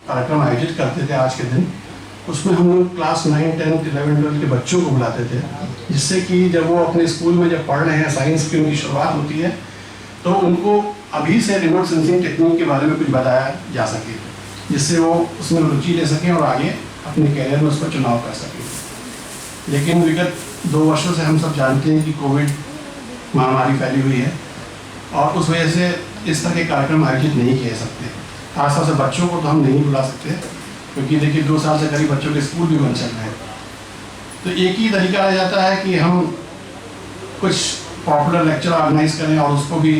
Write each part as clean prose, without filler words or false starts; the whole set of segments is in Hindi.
कार्यक्रम आयोजित करते थे आज के दिन, उसमें हम लोग क्लास 9, 10, 11, 12 के बच्चों को बुलाते थे, जिससे कि जब वो अपने स्कूल में जब पढ़ रहे हैं, साइंस की उनकी शुरुआत होती है, तो उनको अभी से रिमोट सेंसिंग टेक्निक के बारे में कुछ बताया जा सके, जिससे वो उसमें रुचि ले सकें और आगे अपने कैरियर में उसका चुनाव कर सकें। लेकिन विगत 2 वर्षों से हम सब जानते हैं कि कोविड महामारी फैली हुई है और उस वजह से इस तरह के कार्यक्रम आयोजित नहीं किए सकते। खासतौर से बच्चों को तो हम नहीं बुला सकते, क्योंकि देखिए 2 साल से करीब बच्चों के स्कूल भी बंद चल रहे हैं। तो एक ही तरीका रह जाता है कि हम कुछ पॉपुलर लेक्चर ऑर्गेनाइज करें और उसको भी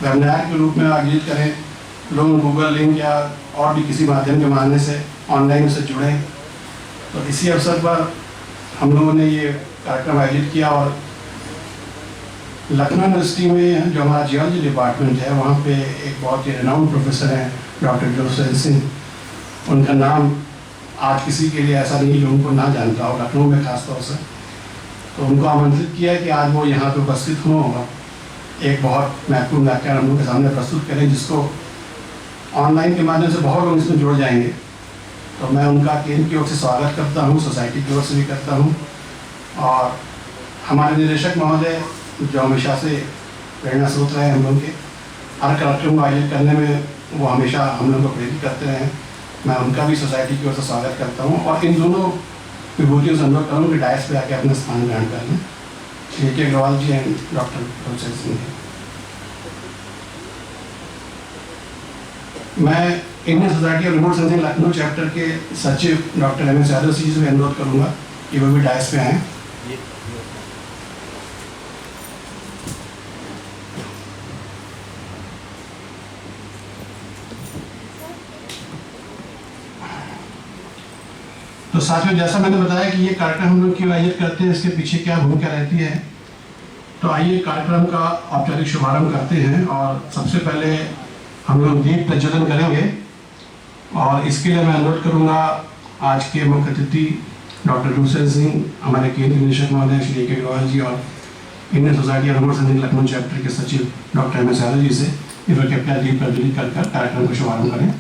वेबिनार के रूप में आयोजित करें, लोग गूगल लिंक या और भी किसी माध्यम के माध्यम से ऑनलाइन से जुड़ें। तो इसी अवसर पर हम लोगों ने ये कार्यक्रम आयोजित किया और लखनऊ यूनिवर्सिटी में जो हमारा जियोलॉजी डिपार्टमेंट है, वहाँ पे एक बहुत ही रिनाउंड प्रोफेसर हैं डॉक्टर जोसेफ सिंह। उनका नाम आज किसी के लिए ऐसा नहीं लोगों को ना जानता हो, लखनऊ में खास तौर से। तो उनको आमंत्रित किया कि आज वो यहाँ पे उपस्थित हों और एक बहुत महत्वपूर्ण व्याख्यान हम लोग के सामने प्रस्तुत करें, जिसको ऑनलाइन के माध्यम से बहुत लोग इसमें जुड़ जाएंगे। तो मैं उनका केंद्र की ओर से स्वागत करता हूँ, सोसाइटी की ओर से भी करता हूँ। और हमारे निदेशक महोदय जो हमेशा से प्रेरणा स्रोत रहे हम लोग के, हर कार्यक्रम को आयोजित करने में वो हमेशा हम लोग को प्रेरित करते रहे हैं। मैं उनका भी सोसाइटी की ओर से स्वागत करता हूँ और इन दोनों विभूतियों से अनुरोध करूँ कि डायस पे आके अपना स्थान ग्रहण कर लें, A.K. Agarwal ji and doctor Joseph Singh. मैं Indian society of remote sensing Lucknow chapter के सचिव डॉक्टर M.S. यादव जी से अनुरोध करूँगा कि वो भी डायस पे आएँ। तो साथियों, जैसा मैंने बताया कि ये कार्यक्रम हम लोग क्यों आयोजित करते हैं, इसके पीछे क्या भूमिका रहती है, तो आइए कार्यक्रम का औपचारिक शुभारंभ करते हैं। और सबसे पहले हम लोग दीप प्रज्वलन करेंगे और इसके लिए मैं अनुरोध करूंगा आज के मुख्य अतिथि डॉक्टर जोसेफ सिंह, हमारे केंद्रीय निदेशक महोदय श्री A.K. अग्रवाल जी और Indian society of remote sensing Lucknow chapter के सचिव डॉक्टर M.S. यादव जी से कृपया दीप प्रज्वलित कर कार्यक्रम का शुभारंभ करें।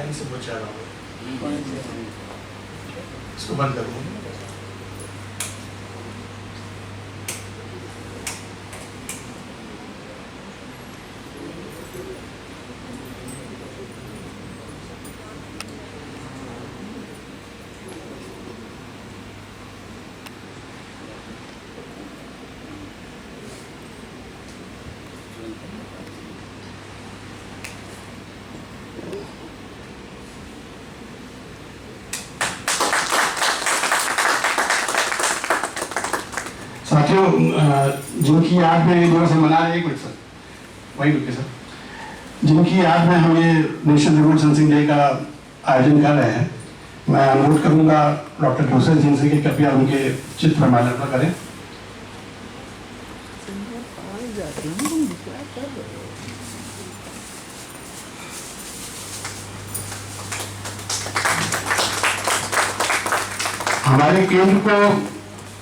से बचा रहा हूँ, इसको बंद करूँ। साथियों, जिनकी याद में दिवस हम मना रहे हैं, एक मिनट सर, वही रुके सर, जिनकी याद में हम ये नेशनल रिमोट सेंसिंग डे का आयोजन कर रहे हैं, मैं अनुरोध करूंगा डॉक्टर जोसेफ सिंह से कि कृपया उनके चित्र पर माल्यार्पण करें। हमारे केंद्र को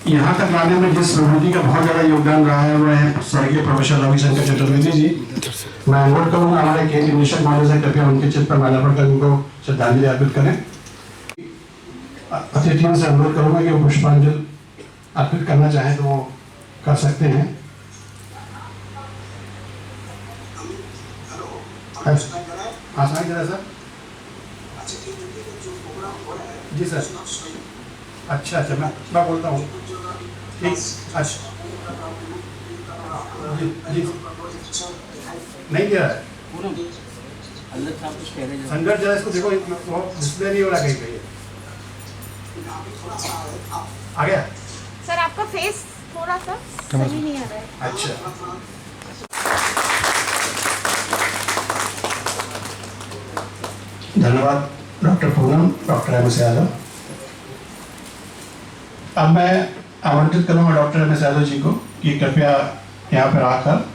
यहाँ तक लाने में जिस विभूति का बहुत ज़्यादा योगदान रहा है वो है स्वर्गीय प्रोफेसर रविशंकर चतुर्वेदी जी। मैं अनुरोध करूँगा हमारे केंद्रीय निदेशक महोदय से कृपया उनके चित्र पर माल्यार्पण कर उनको श्रद्धांजलि अर्पित करें। अतिथियों से अनुरोध करूँगा कि वो पुष्पांजलि अर्पित करना चाहें तो वो कर सकते हैं। हाँ सुनाई दे रहा सर? जी सर। अच्छा अच्छा, मैं बोलता हूँ, ठीक, अच्छा जी जी, नहीं दे रहा है संकट, जरा इसको देखो, डिस्प्ले नहीं हो रहा कहीं पे। आ गया? सर आपका फेस थोड़ा सा सही नहीं आ रहा है। अच्छा, धन्यवाद doctor Poonam, doctor M S Yadav. अब मैं आमंत्रित करूंगा doctor M S Yadav ji को कि कृपया यहाँ पर आकर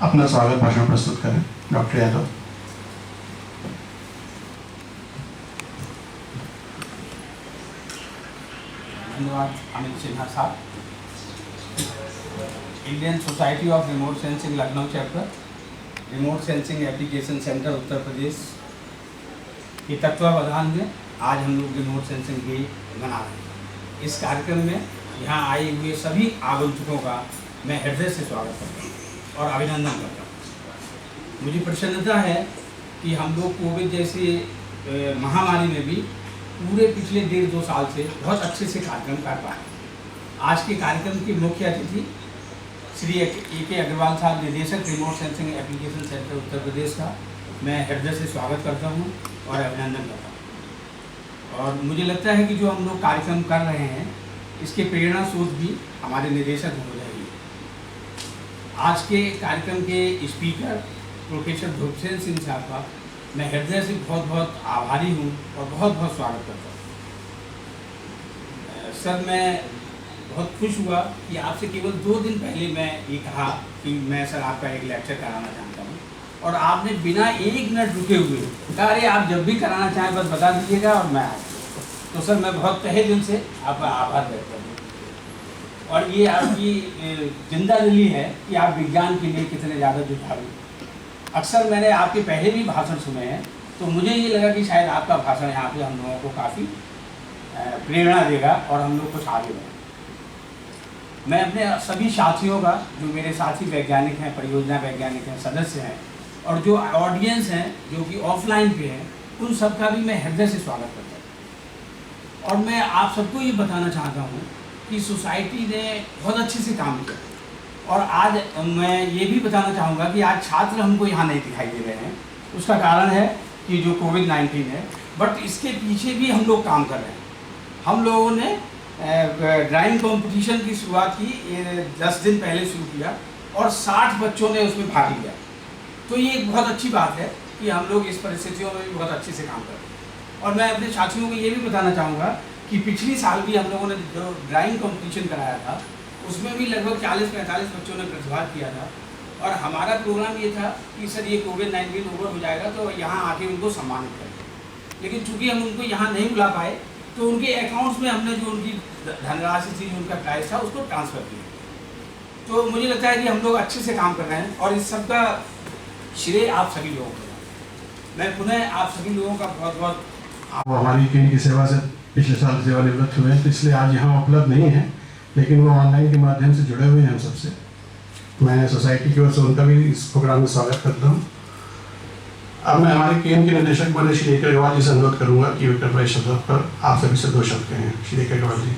अपना स्वागत भाषण प्रस्तुत करें। डॉक्टर यादव। धन्यवाद अमित सिन्हा साहब। Indian society of remote sensing Lucknow chapter, remote sensing application centre Uttar Pradesh के तत्वावधान में आज हम लोग रिमोट सेंसिंग डे मना रहे हैं। इस कार्यक्रम में यहाँ आए हुए सभी आगंतुकों का मैं हृदय से स्वागत करता हूँ और अभिनंदन करता हूँ। मुझे प्रसन्नता है कि हम लोग कोविड जैसे महामारी में भी पूरे पिछले 1.5-2 साल से बहुत अच्छे से कार्यक्रम कर पाए। आज के कार्यक्रम के मुख्य अतिथि श्री ए.के. अग्रवाल साहब, निदेशक remote sensing application centre Uttar प्रदेश का मैं हृदय से स्वागत करता हूं और अभिनंदन करता हूं। और मुझे लगता है कि जो हम लोग कार्यक्रम कर रहे हैं इसके प्रेरणा स्रोत भी हमारे निदेशक हो जाएंगे। आज के कार्यक्रम के स्पीकर प्रोफेसर ध्रुवसेन सिंह साहब का मैं हृदय से बहुत बहुत आभारी हूँ और बहुत बहुत स्वागत करता हूँ। सर, मैं बहुत खुश हुआ कि आपसे केवल 2 दिन पहले मैं ये कहा कि मैं सर आपका एक लेक्चर कराना चाहता हूँ और आपने बिना 1 मिनट रुके हुए कहा अरे आप जब भी कराना चाहें बस बता दीजिएगा और मैं तो सर मैं बहुत तहे दिल से आपका आभार व्यक्त करता हूँ। और ये आपकी जिंदा दिली है कि आप विज्ञान के लिए कितने ज़्यादा जुझारू। अक्सर मैंने आपके पहले भी भाषण सुने हैं तो मुझे ये लगा कि शायद आपका भाषण यहाँ पे हम लोगों को काफ़ी प्रेरणा देगा और हम लोग कुछ आगे बढ़ें। मैं अपने सभी साथियों का, जो मेरे साथी वैज्ञानिक हैं, परियोजना वैज्ञानिक हैं, सदस्य हैं और जो ऑडियंस हैं जो कि ऑफलाइन पे हैं, उन सब का भी मैं हृदय से स्वागत करता हूँ। और मैं आप सबको ये बताना चाहता हूँ कि सोसाइटी ने बहुत अच्छे से काम किया और आज मैं ये भी बताना चाहूँगा कि आज छात्र हमको यहाँ नहीं दिखाई दे रहे हैं। उसका कारण है कि जो कोविड-19 है, बट इसके पीछे भी हम लोग काम कर रहे हैं। हम लोगों ने ड्राइंग कंपटीशन की शुरुआत की, 10 दिन पहले शुरू किया और 60 बच्चों ने उसमें भाग लिया। तो ये एक बहुत अच्छी बात है कि हम लोग इस परिस्थितियों में भी बहुत अच्छे से काम कर रहे हैं। और मैं अपने साथियों को ये भी बताना चाहूँगा कि पिछली साल भी हम लोगों ने जो ड्राइंग कंपटीशन कराया था उसमें भी लगभग 40-45 बच्चों ने प्रतिभाग किया था। और हमारा प्रोग्राम ये था कि सर ये कोविड-19 ओवर हो जाएगा तो यहाँ आके उनको सम्मानित करें। लेकिन चूँकि हम उनको यहाँ नहीं बुला पाए तो उनके अकाउंट्स में हमने जो उनकी धनराशि थी, जो उनका प्राइस था, उसको ट्रांसफ़र किया। तो मुझे लगता है कि हम लोग अच्छे से काम कर रहे हैं और इस सब का श्रेय आप सभी लोगों को। मैं पुनः आप सभी लोगों का बहुत बहुत वो हमारी केंद्र की सेवा से पिछले साल सेवानिवृत्त हुए हैं तो इसलिए आज यहाँ उपलब्ध नहीं है, लेकिन वो ऑनलाइन के माध्यम से जुड़े हुए हैं हम सबसे। मैं सोसाइटी की ओर से उनका भी इस प्रोग्राम में स्वागत करता हूँ। अब मैं हमारे केंद्र के निदेशक बने श्री ए.के. अग्रवाल जी से अनुरोध करूँगा कि वे कृपया शब्द पर आप सभी से 2 शब्द कहें। Shri A K. Agrawal ji.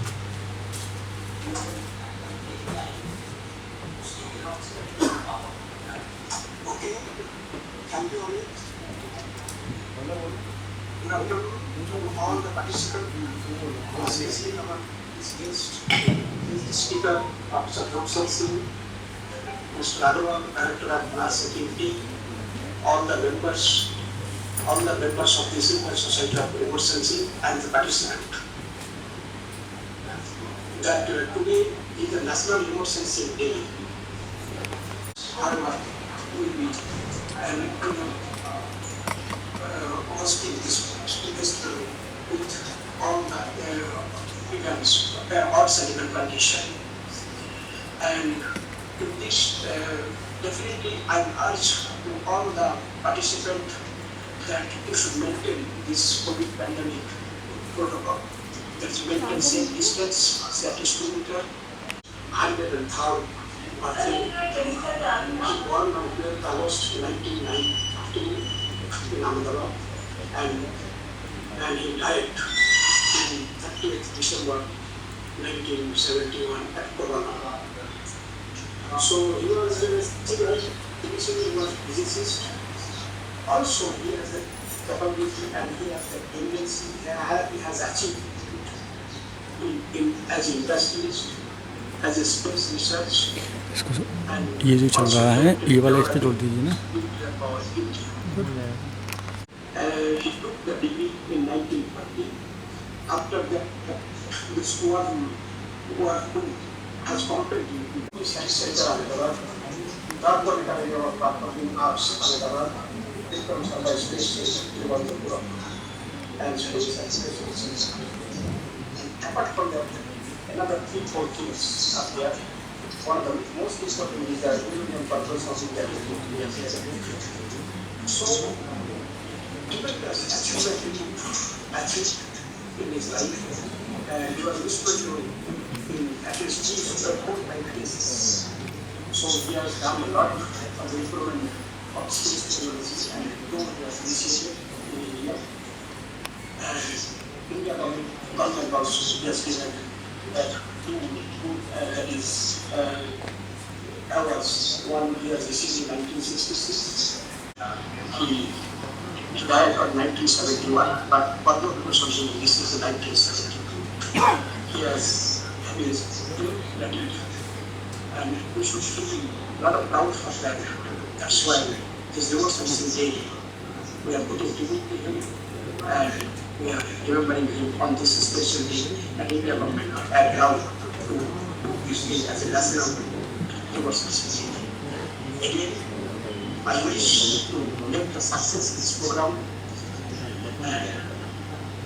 all the participants, especially our guest speaker, Dr. Ropson Singh, Mr. Agarwal, Director of Glass Security, all the members of the Civil Society of Remote Sensing and the participant. That today is the National Remote Sensing Day. However, we will be hosting this with all the events, odds and even condition. And to this, definitely I urge to all the participants that you should maintain this COVID pandemic protocol. That's maintain safe distance, set 2 meters, 103rd birthday. He born on 12th August 1915 in Ahmedabad, and he died in 30th December 1971 at Corona. So he was a physicist. Also, he has the capability and he has the tendency, he has achieved as an industrialist, as a space research, and ये जो चल रहा है ये वाला इस पे जोड़ दीजिए ना। nuclear power India. He took the degree in 1940. After that, the squad who has completed the Science Center Ahmedabad, Dharwad College of Performing Arts Ahmedabad, Vikram Sarabhai Space Station Thiruvananthapuram, and Space and Space Research. Apart from that, another 3-4 things are there. One of the most important is the union purpose of India. So, given the achievement achieved in his life, and he was whispered in at least 3 Supreme Court cases. So he has done a lot of the improvement of space technology and improved the initiative in India. And India government also has given that that is awards. One he has received in 1966. He died in 1971, but Padma Bhushan, this is 1972. He has his gratitude, and we should feel a lot of proud for that. That's why this Remote Day we are putting tribute to him, and we are remembering him on this special day, and India government are proud to use it as a lesson of Remote Sensing Day. Again, I wish to make the success of this program.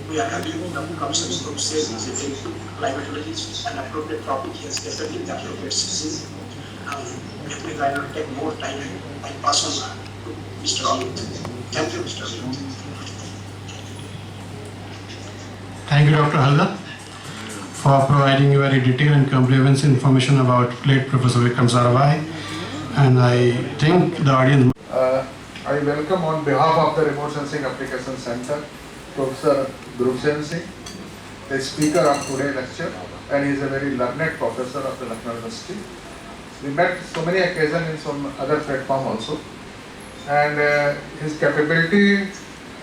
We are having the Commission Group says is a very good climatologist and appropriate topic. He has definitely the appropriate season. Definitely I will take more time and pass on to Mr. Amit. Thank you, Mr. Amit. Thank you, Dr. Halda, for providing very detailed and comprehensive information about late Professor Vikram Sarabhai. And I think the audience. I welcome on behalf of the Remote Sensing Application Center, Professor Dhruv Singh, the speaker of today's lecture, and he is a very learned professor of the Lucknow University. We met so many occasions in some other platform also, and his capability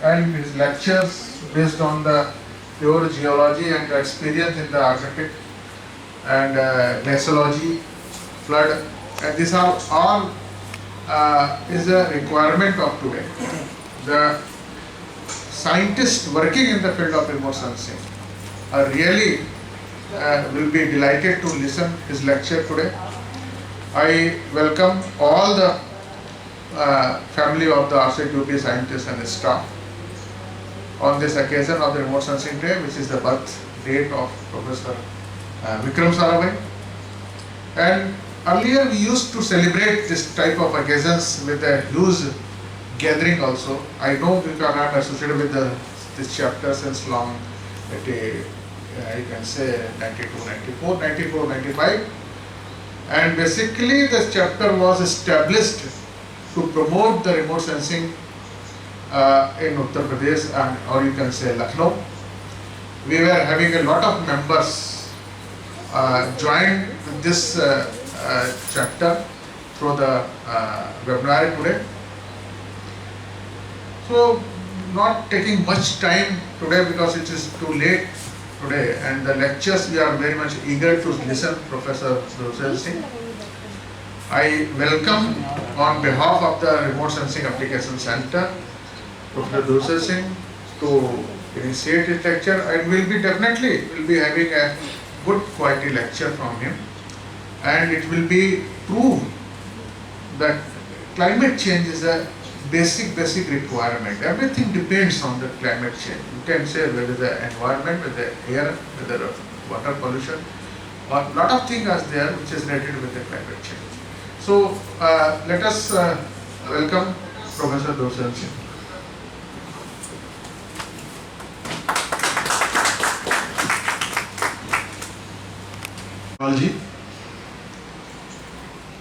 and his lectures based on the pure geology and the experience in the Arctic and glaciology, flood, and these are all is a requirement of today. The scientists working in the field of remote sensing are really will be delighted to listen his lecture today. I welcome all the family of the RCQP scientists and staff on this occasion of the Remote Sensing Day, which is the birth date of Professor Vikram Sarabhai. And earlier we used to celebrate this type of occasions with a huge gathering also. I know because I am associated with this chapter since long, I can say 92, 94, 95. And basically this chapter was established to promote the remote sensing in Uttar Pradesh or you can say Lucknow. We were having a lot of members join this chapter through the webinar today. So not taking much time today because it is too late today, and the lectures we are very much eager to listen Professor Dhruv Singh. I welcome on behalf of the Remote Sensing Application Center Professor Dhruv Singh to initiate his lecture, and will be having a good quality lecture from him, and it will be proved that climate change is a basic requirement. Everything depends on the climate change. You can say whether the environment, whether the air, whether the water pollution, or a lot of things are there which is related with the climate change. So let us welcome Professor Dhruv Singh. जी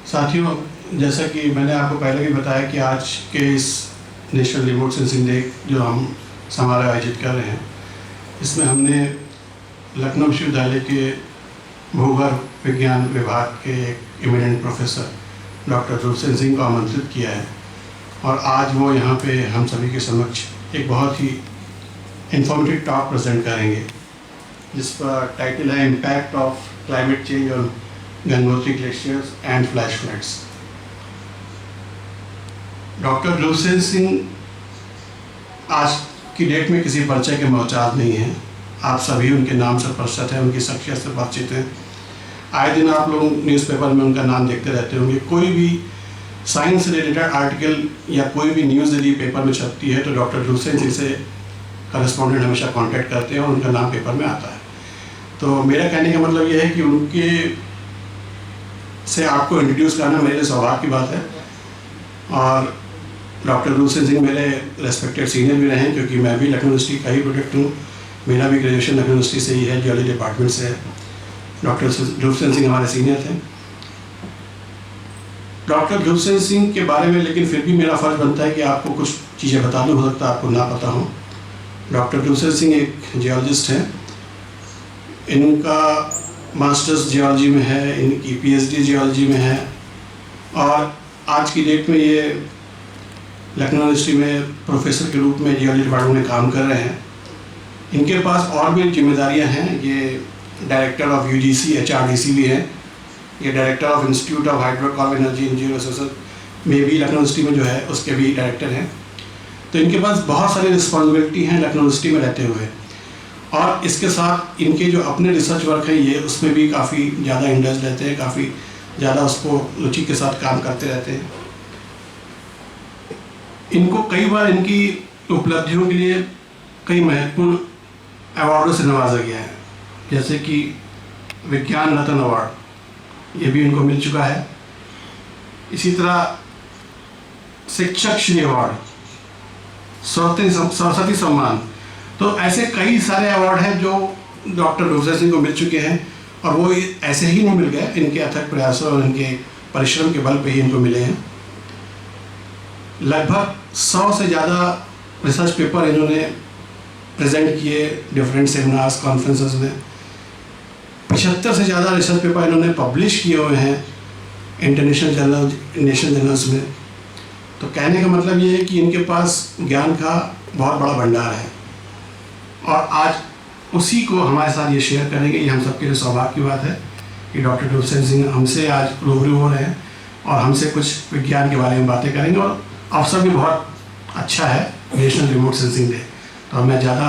साथियों, जैसा कि मैंने आपको पहले भी बताया कि आज के इस नेशनल रिमोट सेंसिंग डे जो हम समारोह आयोजित कर रहे हैं, इसमें हमने लखनऊ विश्वविद्यालय के भूगर्भ विज्ञान विभाग के एक इमिनेंट प्रोफेसर डॉक्टर ध्रुव सिंह को आमंत्रित किया है, और आज वो यहाँ पे हम सभी के समक्ष एक बहुत ही इंफॉर्मेटिव टॉक प्रेजेंट करेंगे। जिस पर टाइटल है impact of climate change on Gangotri glaciers and flash floods. Doctor Dhruvasena Singh आज की डेट में किसी परिचय के मोहताज नहीं हैं। आप सभी उनके नाम से परिचित हैं, उनकी शख्सियत से परिचित हैं। आए दिन आप लोग न्यूज़पेपर में उनका नाम देखते रहते होंगे। कोई भी साइंस से रिलेटेड आर्टिकल या कोई भी न्यूज़ यदि पेपर में छपती है तो डॉक्टर ध्रुवसेन सिंह से करस्पॉन्डेंट हमेशा कांटेक्ट करते हैं और उनका नाम पेपर में आता है। तो मेरा कहने का मतलब यह है कि उनके से आपको इंट्रोड्यूस करना मेरे लिए सौभाग्य की बात है। और डॉक्टर ध्रुवसेन सिंह मेरे रेस्पेक्टेड सीनियर भी रहे हैं, क्योंकि मैं भी लखनऊ यूनिवर्सिटी का ही प्रोडक्ट हूँ। मेरा भी ग्रेजुएशन लखनऊ यूनिवर्सिटी से ही है, जियोलॉजी डिपार्टमेंट से है। डॉक्टर ध्रुवसेन सिंह हमारे सीनियर थे। डॉक्टर ध्रुवसेन सिंह के बारे में लेकिन फिर भी मेरा फ़र्ज़ बनता है कि आपको कुछ चीज़ें बता दूँ, हो सकता है आपको ना पता हो। डॉक्टर ध्रुवसेन सिंह एक जियोलॉजिस्ट हैं। इनका मास्टर्स जियोलॉजी में है, इनकी पीएचडी जियोलॉजी में है और आज की डेट में ये लखनऊ यूनिवर्सिटी में प्रोफेसर के रूप में जियोलॉजी डिपार्टमेंट में काम कर रहे हैं। इनके पास और भी जिम्मेदारियां हैं। ये डायरेक्टर ऑफ यूजीसी एचआरडीसी भी हैं। ये director of institute of hydrocarbon energy engineer association में भी लखनऊ यूनिवर्सिटी में जो है उसके भी डायरेक्टर हैं। तो इनके पास बहुत सारी रिस्पॉन्सिबिलिटी हैं लखनऊ यूनिवर्सिटी में रहते हुए। और इसके साथ इनके जो अपने रिसर्च वर्क है ये उसमें भी काफ़ी ज़्यादा इंटरेस्ट लेते हैं, काफ़ी ज़्यादा उसको रुचि के साथ काम करते रहते हैं। इनको कई बार इनकी उपलब्धियों के लिए कई महत्वपूर्ण अवार्डों से नवाजा गया है, जैसे कि विज्ञान रत्न अवार्ड, ये भी इनको मिल चुका है। इसी तरह शिक्षक श्री अवार्ड, सरस्वती सम्मान। तो ऐसे कई सारे अवार्ड हैं जो डॉक्टर ध्रुवसेन सिंह को मिल चुके हैं और वो ऐसे ही नहीं मिल गए, इनके अथक प्रयासों और इनके परिश्रम के बल पे ही इनको मिले हैं। लगभग 100 से ज़्यादा रिसर्च पेपर इन्होंने प्रेजेंट किए डिफरेंट सेमिनार्स कॉन्फ्रेंसेस में। 75 से ज़्यादा रिसर्च पेपर इन्होंने पब्लिश किए हुए हैं इंटरनेशनल जर्नल, नेशनल जर्नल्स में। तो कहने का मतलब ये है कि इनके पास ज्ञान का बहुत बड़ा भंडार है और आज उसी को हमारे साथ ये शेयर करेंगे। ये हम सबके लिए सौभाग्य की बात है कि डॉक्टर ध्रुवसेन सिंह हमसे आज रूबरू हो रहे हैं और हमसे कुछ विज्ञान के बारे में बातें करेंगे। और अवसर भी बहुत अच्छा है, नेशनल रिमोट सेंसिंग डे। तो मैं ज़्यादा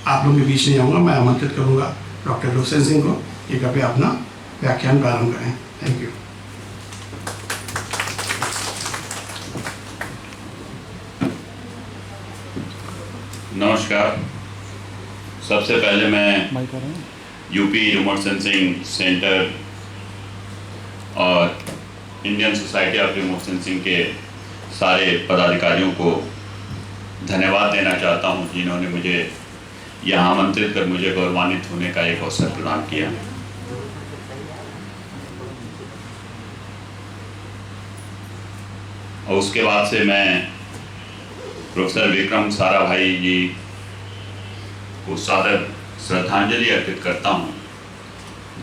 आप लोगों के बीच नहीं आऊँगा, मैं आमंत्रित करूँगा डॉक्टर ध्रुवसेन सिंह को कि कृपया अपना व्याख्यान प्रारंभ करें। Thank you. नमस्कार। सबसे पहले मैं यूपी रिमोट सेंसिंग सेंटर और Indian society of remote sensing के सारे पदाधिकारियों को धन्यवाद देना चाहता हूं, जिन्होंने मुझे यहाँ आमंत्रित कर मुझे गौरवान्वित होने का एक अवसर प्रदान किया। और उसके बाद से मैं प्रोफेसर विक्रम साराभाई जी को सादर श्रद्धांजलि अर्पित करता हूं,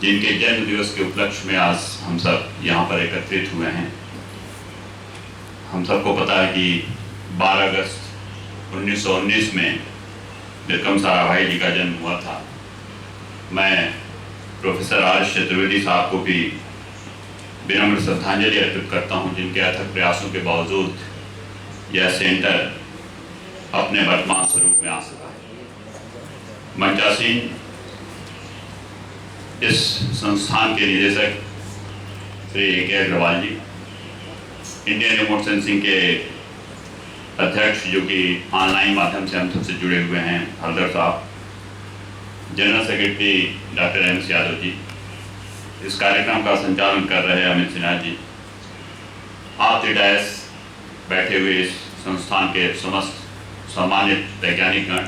जिनके जन्म दिवस के उपलक्ष्य में आज हम सब यहाँ पर एकत्रित हुए हैं। हम सबको पता है कि 12 अगस्त 1919 में विक्रम साराभाई जी का जन्म हुआ था। मैं प्रोफेसर आर चतुर्वेदी साहब को भी विनम्र श्रद्धांजलि अर्पित करता हूं, जिनके अथक प्रयासों के बावजूद यह सेंटर अपने वर्तमान स्वरूप में आ सका है। मंचासीन इस संस्थान के निदेशक श्री ए.के. अग्रवाल जी, इंडियन रिमोट सेंसिंग के अध्यक्ष जो कि ऑनलाइन माध्यम से हम सबसे जुड़े हुए हैं, हरदर साहब, general secretary doctor M. Yadav ji, इस कार्यक्रम का संचालन कर रहे अमित सिन्हा जी, आप डैश बैठे हुए इस संस्थान के समस्त सम्मानित वैज्ञानिकगण,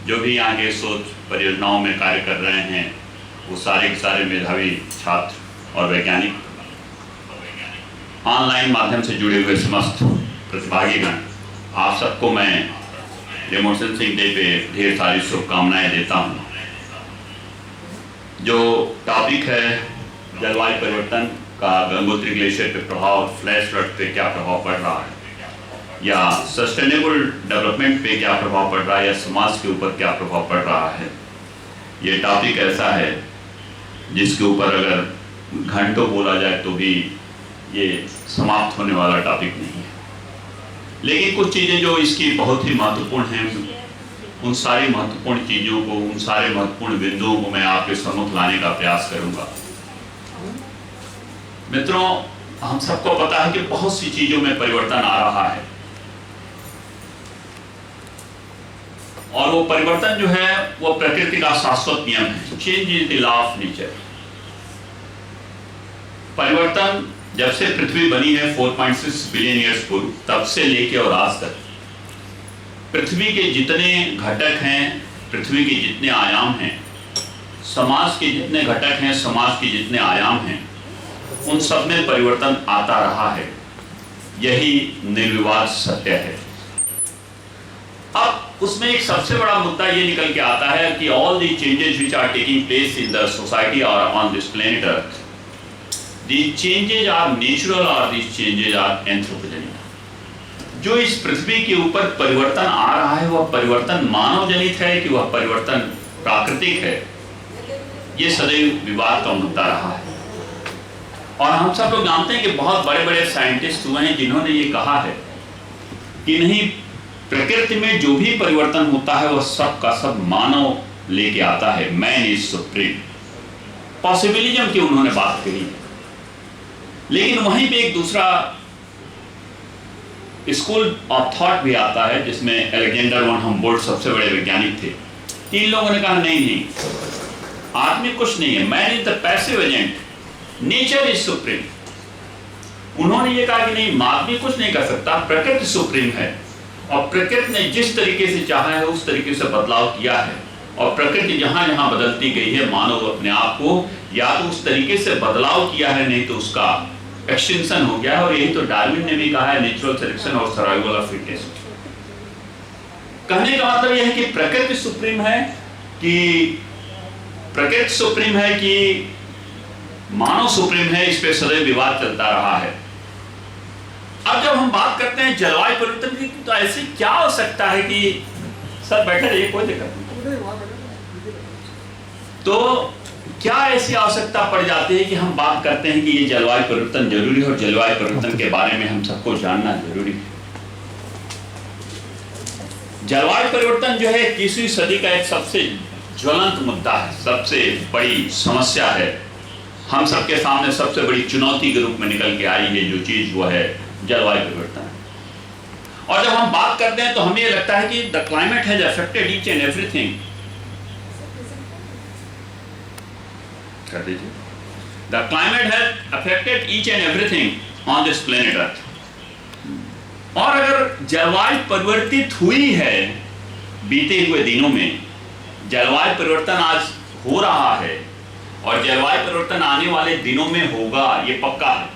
जो भी यहाँ के शोध परियोजनाओं में कार्य कर रहे हैं, वो सारे के सारे मेधावी छात्र और वैज्ञानिक, ऑनलाइन माध्यम से जुड़े हुए समस्त प्रतिभागीगण, आप सबको मैं रिमोट सेंसिंग डे पे ढेर सारी शुभकामनाएं देता हूँ। जो टॉपिक है जलवायु परिवर्तन का गंगोत्री ग्लेशियर पे प्रभाव, फ्लैश फ्लड पे क्या प्रभाव पड़ रहा है, या सस्टेनेबल डेवलपमेंट पे क्या प्रभाव पड़ रहा है, या समाज के ऊपर क्या प्रभाव पड़ रहा है, ये टॉपिक ऐसा है जिसके ऊपर अगर घंटों बोला जाए तो भी ये समाप्त होने वाला टॉपिक नहीं है। लेकिन कुछ चीज़ें जो इसकी बहुत ही महत्वपूर्ण हैं, उन सारी महत्वपूर्ण चीज़ों को, उन सारे महत्वपूर्ण बिंदुओं को मैं आपके सम्मुख लाने का प्रयास करूंगा। मित्रों, हम सबको पता है कि बहुत सी चीजों में परिवर्तन आ रहा है और वो परिवर्तन जो है वो प्रकृति का शाश्वत नियम है। Change is the law of nature. परिवर्तन जब से पृथ्वी बनी है 4.6 बिलियन ईयर्स पूर्व, तब से लेके और आज तक पृथ्वी के जितने घटक हैं, पृथ्वी के जितने आयाम हैं, समाज के जितने घटक हैं, समाज के जितने आयाम हैं, उन सब में परिवर्तन आता रहा है। यही निर्विवाद सत्य है। अब उसमें एक सबसे बड़ा मुद्दा ये निकल के आता है कि all the changes which are taking place in the society और on this planet earth, these changes are natural or these changes are anthropogenic। जो इस पृथ्वी के ऊपर परिवर्तन आ रहा है वह परिवर्तन मानव जनित है कि वह परिवर्तन प्राकृतिक है, ये सदैव विवाद का मुद्दा रहा है। और हम सब लोग जानते हैं कि बहुत बड़े बड़े साइंटिस्ट हुए हैं जिन्होंने ये कहा है कि नहीं, प्रकृति में जो भी परिवर्तन होता है वह सब का सब मानव लेके आता है। Man is supreme. पॉसिबिलिज्म की उन्होंने बात कही है। लेकिन वहीं पे एक दूसरा स्कूल ऑफ थॉट भी आता है जिसमें अलेक्जेंडर वन हम्बोल्ट सबसे बड़े वैज्ञानिक थे। तीन लोगों ने कहा नहीं, आदमी कुछ नहीं है, man is the passive agent, nature is supreme. उन्होंने ये कहा कि नहीं, आदमी कुछ नहीं कर सकता, प्रकृति सुप्रीम है और प्रकृति ने जिस तरीके से चाहा है उस तरीके से बदलाव किया है और प्रकृति जहां जहां बदलती गई है, मानव अपने आप को या तो उस तरीके से बदलाव किया है, नहीं तो उसका एक्सटिंक्शन हो गया है। और यही तो डार्विन ने भी कहा है, नेचुरल सिलेक्शन और सर्वाइवल ऑफ फिटेस्ट। कहने का मतलब यह है कि प्रकृति सुप्रीम है, कि प्रकृति सुप्रीम है कि मानव सुप्रीम है, इस पे सदैव विवाद चलता रहा है। अब जब हम बात करते हैं जलवायु परिवर्तन की, तो ऐसी क्या हो सकता है कि सर बैठे रहिए, कोई दिक्कत नहीं, तो क्या ऐसी आवश्यकता पड़ जाती है कि हम बात करते हैं कि ये जलवायु परिवर्तन जरूरी है और जलवायु परिवर्तन के बारे में हम सबको जानना जरूरी है। जलवायु परिवर्तन जो है 21वीं सदी का एक सबसे ज्वलंत मुद्दा है, सबसे बड़ी समस्या है, हम सबके सामने सबसे बड़ी चुनौती के रूप में निकल के आई है जो चीज वो है जलवायु परिवर्तन। और जब हम बात करते हैं तो हमें ये लगता है कि the climate has affected each and everything. कर दीजिए, the climate has affected each and everything on this planet अर्थ। और अगर जलवायु परिवर्तित हुई है बीते हुए दिनों में, जलवायु परिवर्तन आज हो रहा है और जलवायु परिवर्तन आने वाले दिनों में होगा, ये पक्का है।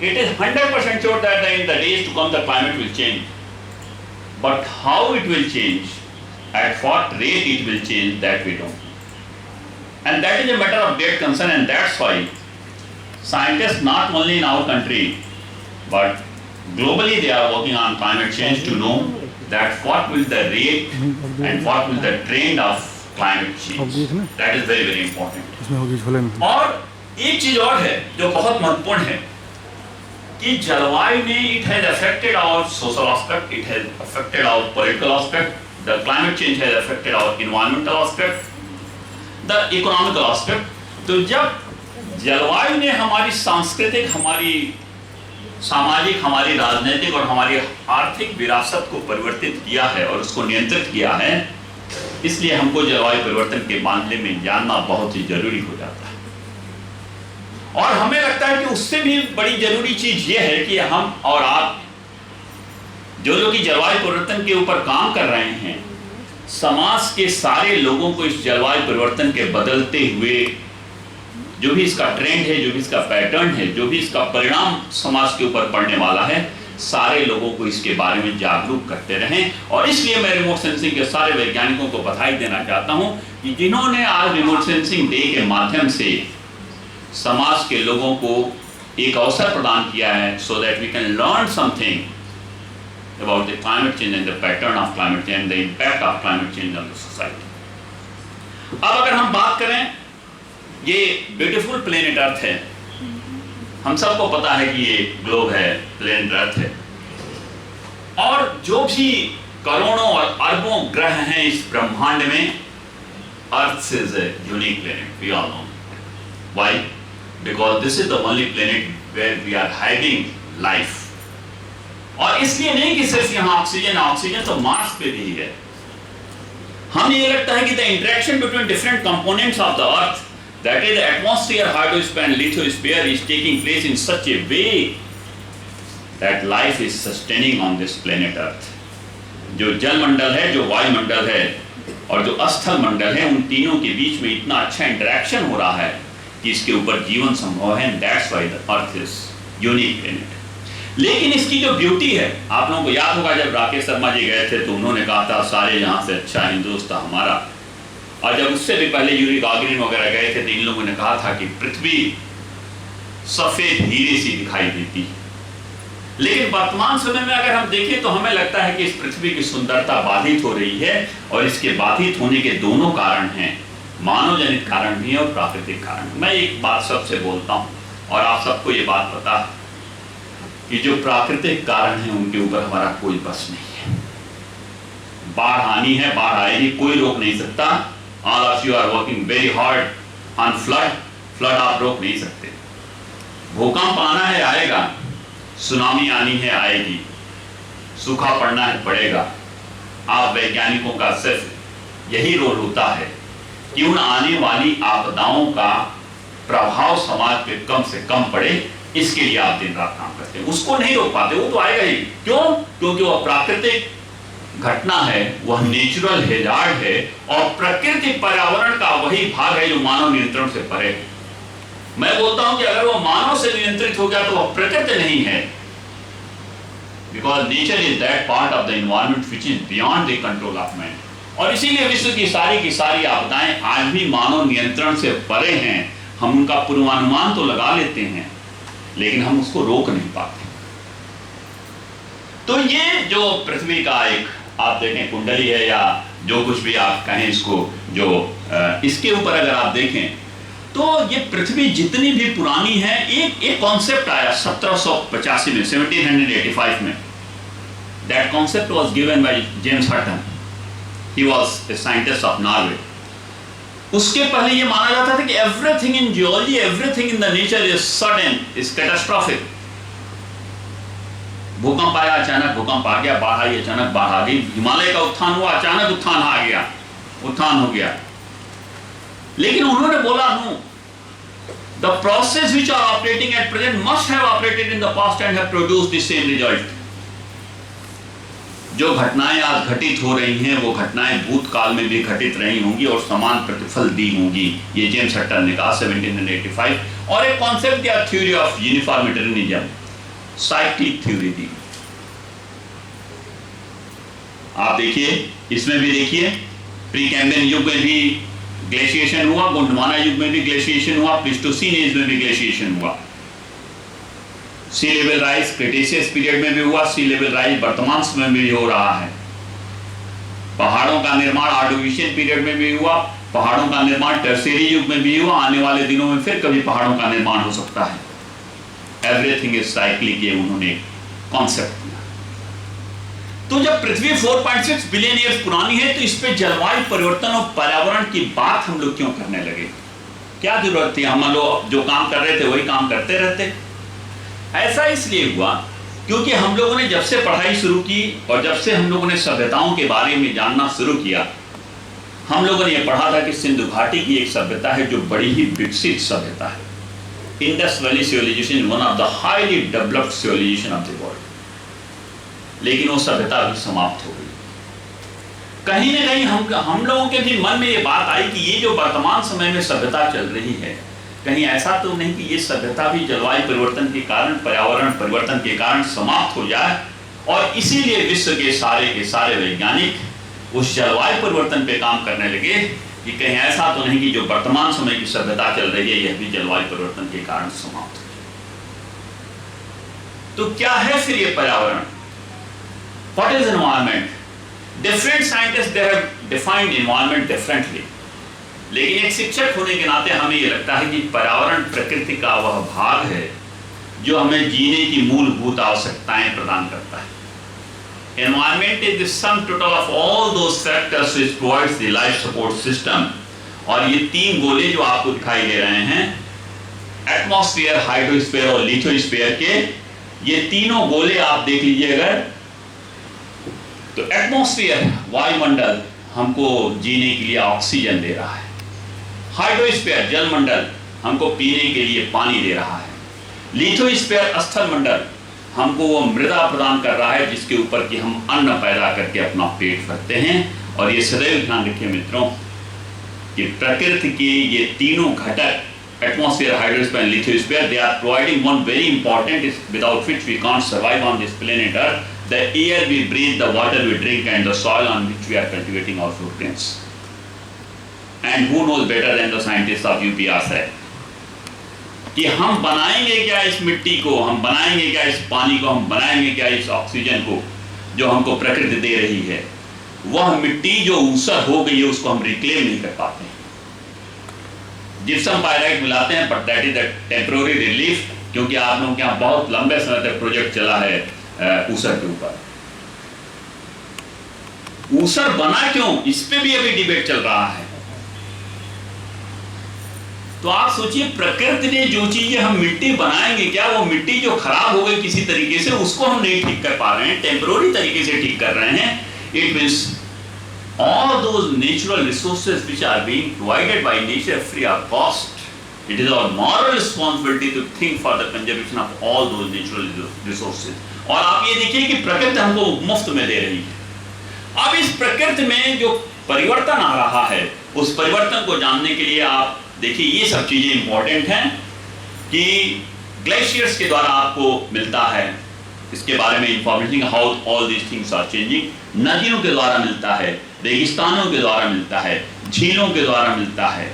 It is 100% sure that in the days to come the climate will change, but how it will change, at what rate it will change, that we don't know. And that is a matter of great concern, and that's why scientists not only in our country but globally they are working on climate change to know that what will the rate and what will the trend of climate change. That is very very important. और एक चीज और है जो बहुत महत्वपूर्ण है कि जलवायु ने it has affected our social aspect, it has affected our political aspect, the climate change has affected our environmental aspect, the economical aspect. तो जब जलवायु ने हमारी सांस्कृतिक, हमारी सामाजिक, हमारी राजनीतिक और हमारी आर्थिक विरासत को परिवर्तित किया है और उसको नियंत्रित किया है, इसलिए हमको जलवायु परिवर्तन के मामले में जानना बहुत ही जरूरी हो जाता है। और हमें लगता है कि उससे भी बड़ी जरूरी चीज यह है कि हम और आप जो लोग जलवायु परिवर्तन के ऊपर काम कर रहे हैं, समाज के सारे लोगों को इस जलवायु परिवर्तन के बदलते हुए जो भी इसका ट्रेंड है, जो भी इसका पैटर्न है, जो भी इसका परिणाम समाज के ऊपर पड़ने वाला है, सारे लोगों को इसके बारे में जागरूक करते रहें। और इसलिए मैं रिमोट सेंसिंग के सारे वैज्ञानिकों को बधाई देना चाहता हूं कि जिन्होंने आज रिमोट सेंसिंग डे के माध्यम से समाज के लोगों को एक अवसर प्रदान किया है, so that we can learn something about the climate change and the pattern of climate change, the impact of climate change on the society. अब अगर हम बात करें, ये ब्यूटीफुल प्लेनेट अर्थ है, हम सबको पता है कि ये ग्लोब है, प्लेनेट अर्थ है, और जो भी करोड़ों और अरबों ग्रह हैं इस ब्रह्मांड में, earth is a unique planet, we all know. Why? Because this is the only planet where we are having life. और इसलिए नहीं कि सिर्फ यहाँ ऑक्सीजन तो मार्स पे भी है। हमें ये लगता है कि the interaction between different components of the earth, that is the atmosphere, hydrosphere and lithosphere, is taking place in such A way that life is sustaining on this planet अर्थ। जो जलमंडल है, जो वायुमंडल है और जो स्थल मंडल है, उन तीनों के बीच में इतना अच्छा इंटरेक्शन हो रहा है कि इसके ऊपर जीवन संभव है। That's why the earth is unique planet. लेकिन इसकी जो ब्यूटी है, आप लोगों को याद होगा जब राकेश शर्मा जी गए थे तो उन्होंने कहा था सारे जहां से अच्छा हिंदुस्तान हमारा, और जब उससे भी पहले यूरी गागरिन वगैरह गए थे तो इन लोगों ने कहा था कि पृथ्वी सफेद हीरे सी दिखाई देती। लेकिन वर्तमान समय में अगर हम देखें तो हमें लगता है कि इस पृथ्वी की सुंदरता बाधित हो रही है, और इसके बाधित होने के दोनों कारण हैं, मानवजनित कारण भी है और प्राकृतिक कारण। मैं एक बात सबसे बोलता हूं और आप सबको ये बात पता है कि जो प्राकृतिक कारण है उनके ऊपर हमारा कोई बस नहीं है। बाढ़ आनी है, बाढ़ आएगी, कोई रोक नहीं सकता। All of you are working very hard on flood आप रोक नहीं सकते। भूकंप आना है, आएगा, सुनामी आनी है, आएगी, सूखा पड़ना है, पड़ेगा। आप वैज्ञानिकों का सिर्फ यही रोल होता है कि उन आने वाली आपदाओं का प्रभाव समाज पे कम से कम पड़े, इसके लिए आप दिन रात काम करते हैं। उसको नहीं रोक पाते, वो तो आएगा ही। क्यों? क्योंकि वह प्राकृतिक घटना है, वह नेचुरल हैजार्ड है, और प्रकृति पर्यावरण का वही भाग है जो मानव नियंत्रण से परे है। मैं बोलता हूं कि अगर वह मानव से नियंत्रित हो गया तो वह प्रकृति नहीं है, because nature is that part of the environment which is beyond the control of man. और इसीलिए विश्व की सारी आपदाएं आज भी मानव नियंत्रण से परे हैं। हम उनका पूर्वानुमान तो लगा लेते हैं, लेकिन हम उसको रोक नहीं पाते। तो ये जो पृथ्वी का एक आप देखें कुंडली है, या जो कुछ भी आप कहें इसको, जो इसके ऊपर अगर आप देखें तो ये पृथ्वी जितनी भी पुरानी है, एक कॉन्सेप्ट आया 1785 में, 1785 में। That concept was given by James Hutton, he was a scientist of Norway. उसके पहले ये माना जाता था कि everything in geology, everything in the nature is sudden, is catastrophic. भूकंप आया, अचानक भूकंप आ गया, बाढ़ आई, अचानक बाढ़ आ गई, हिमालय का उत्थान हुआ, अचानक उत्थान आ गया, उत्थान हो गया। लेकिन उन्होंने बोला no, the process which are operating at present must have operated in the past and have produced the same result. जो घटनाएं आज घटित हो रही हैं वो घटनाएं भूतकाल में भी घटित रही होंगी और समान प्रतिफल दी होंगी। ये जेम्स हटन ने कहा 1785। और एक कॉन्सेप्ट दिया, theory of uniformitarianism, cyclic theory दी। आप देखिए, इसमें भी देखिए, प्री कैम्ब्रियन युग में भी ग्लेशिएशन हुआ, गोंडवाना युग में भी ग्लेशिएशन हुआ, प्लीस्टोसीन एज में भी ग्लेशिएशन हुआ। सी लेवल राइज क्रिटेशियस पीरियड में भी हुआ, सी लेवल राइज वर्तमान समय में भी हो रहा है। पहाड़ों का निर्माण ऑर्डोविशियन पीरियड में भी हुआ, पहाड़ों का निर्माण टर्शियरी युग में भी हुआ, आने वाले दिनों में फिर कभी पहाड़ों का निर्माण हो सकता है। एवरीथिंग इज साइक्लिक, ये उन्होंने कॉन्सेप्ट दिया। तो जब पृथ्वी 4.6 बिलियन ईयर्स पुरानी है तो इस पे जलवायु परिवर्तन और पर्यावरण की बात हम लोग क्यों करने लगे? क्या जरूरत थी? हम लोग जो काम कर रहे थे वही काम करते रहते। ऐसा इसलिए हुआ क्योंकि हम लोगों ने जब से पढ़ाई शुरू की और जब से हम लोगों ने सभ्यताओं के बारे में जानना शुरू किया, हम लोगों ने यह पढ़ा था कि सिंधु घाटी की एक सभ्यता है जो बड़ी ही विकसित सभ्यता है। Indus valley civilisation one of the highly developed civilisation of the world. लेकिन वो सभ्यता भी समाप्त हो गई। कहीं ना कहीं हम लोगों के भी मन में ये बात आई कि ये जो वर्तमान समय में सभ्यता चल रही है, कहीं ऐसा तो नहीं कि ये सभ्यता भी जलवायु परिवर्तन के कारण, पर्यावरण परिवर्तन के कारण समाप्त हो जाए। और इसीलिए विश्व के सारे वैज्ञानिक उस जलवायु परिवर्तन पे काम करने लगे कि कहीं ऐसा तो नहीं कि जो वर्तमान समय की सभ्यता चल रही है यह भी जलवायु परिवर्तन के कारण समाप्त हो जाए। तो क्या है फिर ये पर्यावरण? What is environment? Different scientists they have defined environment differently. लेकिन एक शिक्षक होने के नाते हमें ये लगता है कि पर्यावरण प्रकृति का वह भाग है जो हमें जीने की मूलभूत आवश्यकताएं प्रदान करता है। Environment is the sum total of all those factors which provides the life support system। और ये तीन गोले जो आपको दिखाई दे रहे हैं, एटमॉस्फेयर, हाइड्रोस्फीयर और लिथोस्फीयर के, ये तीनों गोले आप देख लीजिए अगर, तो एटमॉस्फेयर वायुमंडल हमको जीने के लिए ऑक्सीजन दे रहा है, हाइड्रोस्फीयर जलमंडल हमको पीने के लिए पानी दे रहा है, लिथोस्फीयर स्थल मंडल हमको वो मृदा प्रदान कर रहा है जिसके ऊपर कि हम अन्न पैदा करके अपना पेट भरते हैं। और ये सदैव ध्यान रखिए मित्रों कि प्रकृति के ये तीनों घटक, atmosphere, hydrosphere and lithosphere, they are providing one very important, without which we can't survive on this planet earth, the air we breathe, the water we drink and the soil on which we are cultivating our food prints. And who knows better than the scientist of UPR है कि हम बनाएंगे क्या इस मिट्टी को, हम बनाएंगे क्या इस पानी को, हम बनाएंगे क्या इस ऑक्सीजन को जो हमको प्रकृति दे रही है। वह मिट्टी जो ऊसर हो गई है उसको हम रिक्लेम नहीं कर पाते हैं, जिप्सम पायराइट मिलाते हैं, but that is the temporary relief, क्योंकि आप लोगों के यहाँ बहुत लंबे समय तक प्रोजेक्ट चला है ऊसर के ऊपर। ऊसर बना क्यों, इस पे भी अभी डिबेट चल रहा है। तो आप सोचिए, प्रकृति ने जो चीजें हम मिट्टी बनाएंगे क्या, वो मिट्टी जो खराब हो गई किसी तरीके से उसको हम नहीं ठीक कर पा रहे हैं, टेम्पररी तरीके से ठीक कर रहे हैं। It means all those natural resources which are being provided by nature free of cost, it is our moral responsibility to think for the conservation of all those natural resources। और आप ये देखिए कि प्रकृति हमको मुफ्त में दे रही है। अब इस प्रकृति में जो परिवर्तन आ रहा है, उस परिवर्तन को जानने के लिए आप देखिए ये सब चीजें इंपॉर्टेंट हैं कि ग्लेशियर्स के द्वारा आपको मिलता है इसके बारे में information, how all these things are changing. नदियों के द्वारा मिलता है, रेगिस्तानों के द्वारा मिलता है, झीलों के द्वारा मिलता है,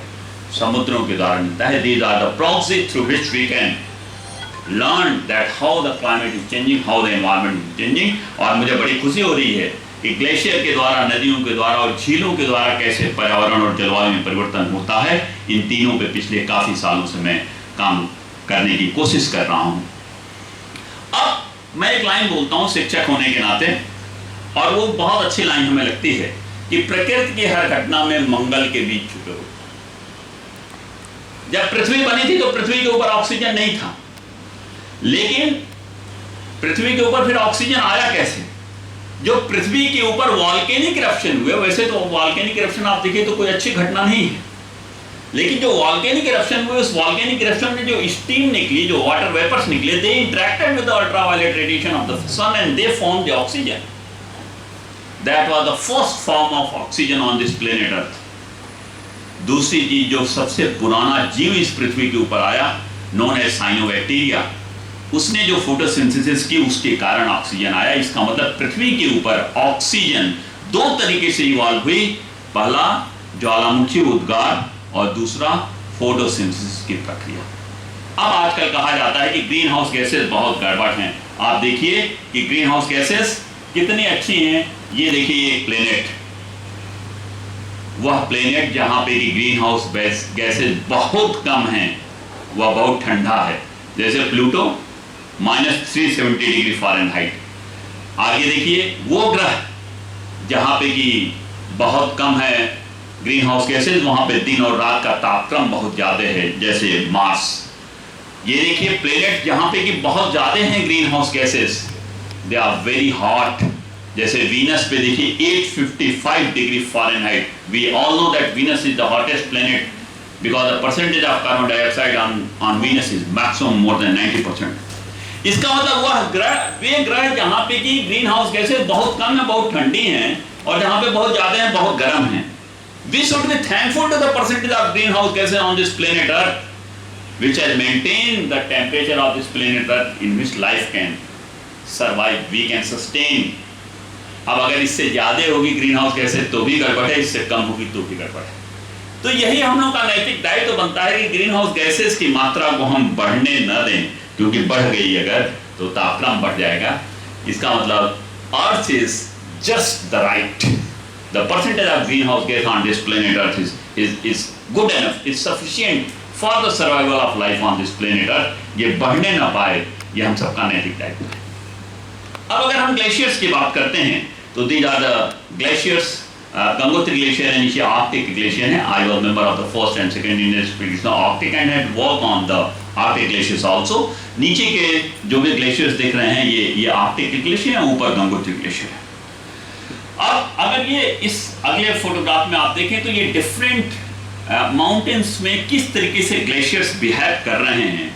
समुद्रों के द्वारा मिलता है। These are the proxies through which we can learn that how the climate is changing, how the environment is changing। और मुझे बड़ी खुशी हो रही है कि ग्लेशियर के द्वारा, नदियों के द्वारा और झीलों के द्वारा कैसे पर्यावरण और जलवायु में परिवर्तन होता है, इन तीनों पे पिछले काफी सालों से मैं काम करने की कोशिश कर रहा हूं। अब मैं एक लाइन बोलता हूं शिक्षक होने के नाते, और वो बहुत अच्छी लाइन हमें लगती है कि प्रकृति की हर घटना में मंगल के बीज छुपे हो। जब पृथ्वी बनी थी तो पृथ्वी के ऊपर ऑक्सीजन नहीं था, लेकिन पृथ्वी के ऊपर फिर ऑक्सीजन आया कैसे? जो पृथ्वी के ऊपर वॉल्केनिक इरप्शन हुए, वैसे तो वॉल्केनिक इरप्शन आप देखिए तो कोई अच्छी घटना नहीं है, लेकिन जो वॉल्केनिक इरप्शन हुए, उस वॉल्केनिक इरप्शन में जो स्टीम निकली, जो वाटर वेपर्स निकले, they interacted with the ultraviolet radiation of the sun and they form the oxygen. That was the first form of oxygen on this planet earth. दूसरी चीज, जो सबसे पुराना जीव इस पृथ्वी के ऊपर आया, नोन एज साइनोबैक्टीरिया, उसने जो फोटोसिंथेसिस की उसके कारण ऑक्सीजन आया। इसका मतलब पृथ्वी के ऊपर ऑक्सीजन दो तरीके से इवॉल्व हुई, पहला ज्वालामुखी उद्गार और दूसरा फोटोसिंथेसिस की प्रक्रिया। अब आजकल कहा जाता है कि ग्रीन हाउस गैसेस बहुत गड़बड़ हैं। आप देखिए कि ग्रीन हाउस गैसेस कितनी अच्छी हैं। ये देखिए ये प्लेनेट, वह प्लेनेट जहां पे कि ग्रीन हाउस गैसेस बहुत कम हैं, वह बहुत ठंडा है, जैसे प्लूटो -370 डिग्री फ़ारेनहाइट। आगे देखिए वो ग्रह जहां पे कि बहुत कम है ग्रीन हाउस गैसेस, वहां पे दिन और रात का तापक्रम बहुत ज्यादा है, जैसे मार्स। ये देखिए प्लेनेट जहां पे कि बहुत ज्यादा हैं green house gases, they are very hot, जैसे वीनस पे देखिए 855 degree Fahrenheit. We all know that Venus is the hottest planet because the percentage of carbon dioxide on Venus is maximum more than 90%। इसका मतलब वे ग्रह जहाँ पे कि ग्रीन हाउस गैसेस बहुत कम है, बहुत ठंडी हैं, और जहाँ पे बहुत ज्यादा हैं, बहुत गर्म हैं। We should be thankful to the percentage of greenhouse gases on this planet Earth, which has maintained the temperature of this planet Earth in which life can survive, we can sustain। अब अगर इससे ज्यादा होगी ग्रीन हाउस गैसेस तो भी गड़बड़ है, इससे कम होगी तो भी गड़बड़ है। तो यही हम लोग का नैतिक दायित्व तो बनता है कि ग्रीन हाउस गैसेस की मात्रा को हम बढ़ने न दें, क्योंकि बढ़ गई अगर तो तापक्रम बढ़ जाएगा। इसका मतलब earth is just the right the percentage of greenhouse gas on this planet Earth is good enough, it's sufficient for the survival of life on this planet Earth. ये बढ़ने ना पाए, ये हम सबका नैतिक दायित्व है। अब अगर हम ग्लेशियर्स की बात करते हैं तो these are the glaciers. Gangotri glacier है, नीचे आर्कटिक ग्लेशियर है. I was member of the first and second Indian expedition of Arctic and had worked on the Arctic glaciers also. नीचे के जो भी ग्लेशियर्स दिख रहे हैं ये आर्कटिक ग्लेशियर है, ऊपर गंगोत्री ग्लेशियर है. अब अगर ये इस अगले फोटोग्राफ में आप देखें तो ये डिफरेंट माउंटेन्स में किस तरीके से ग्लेशियर्स बिहेव कर रहे हैं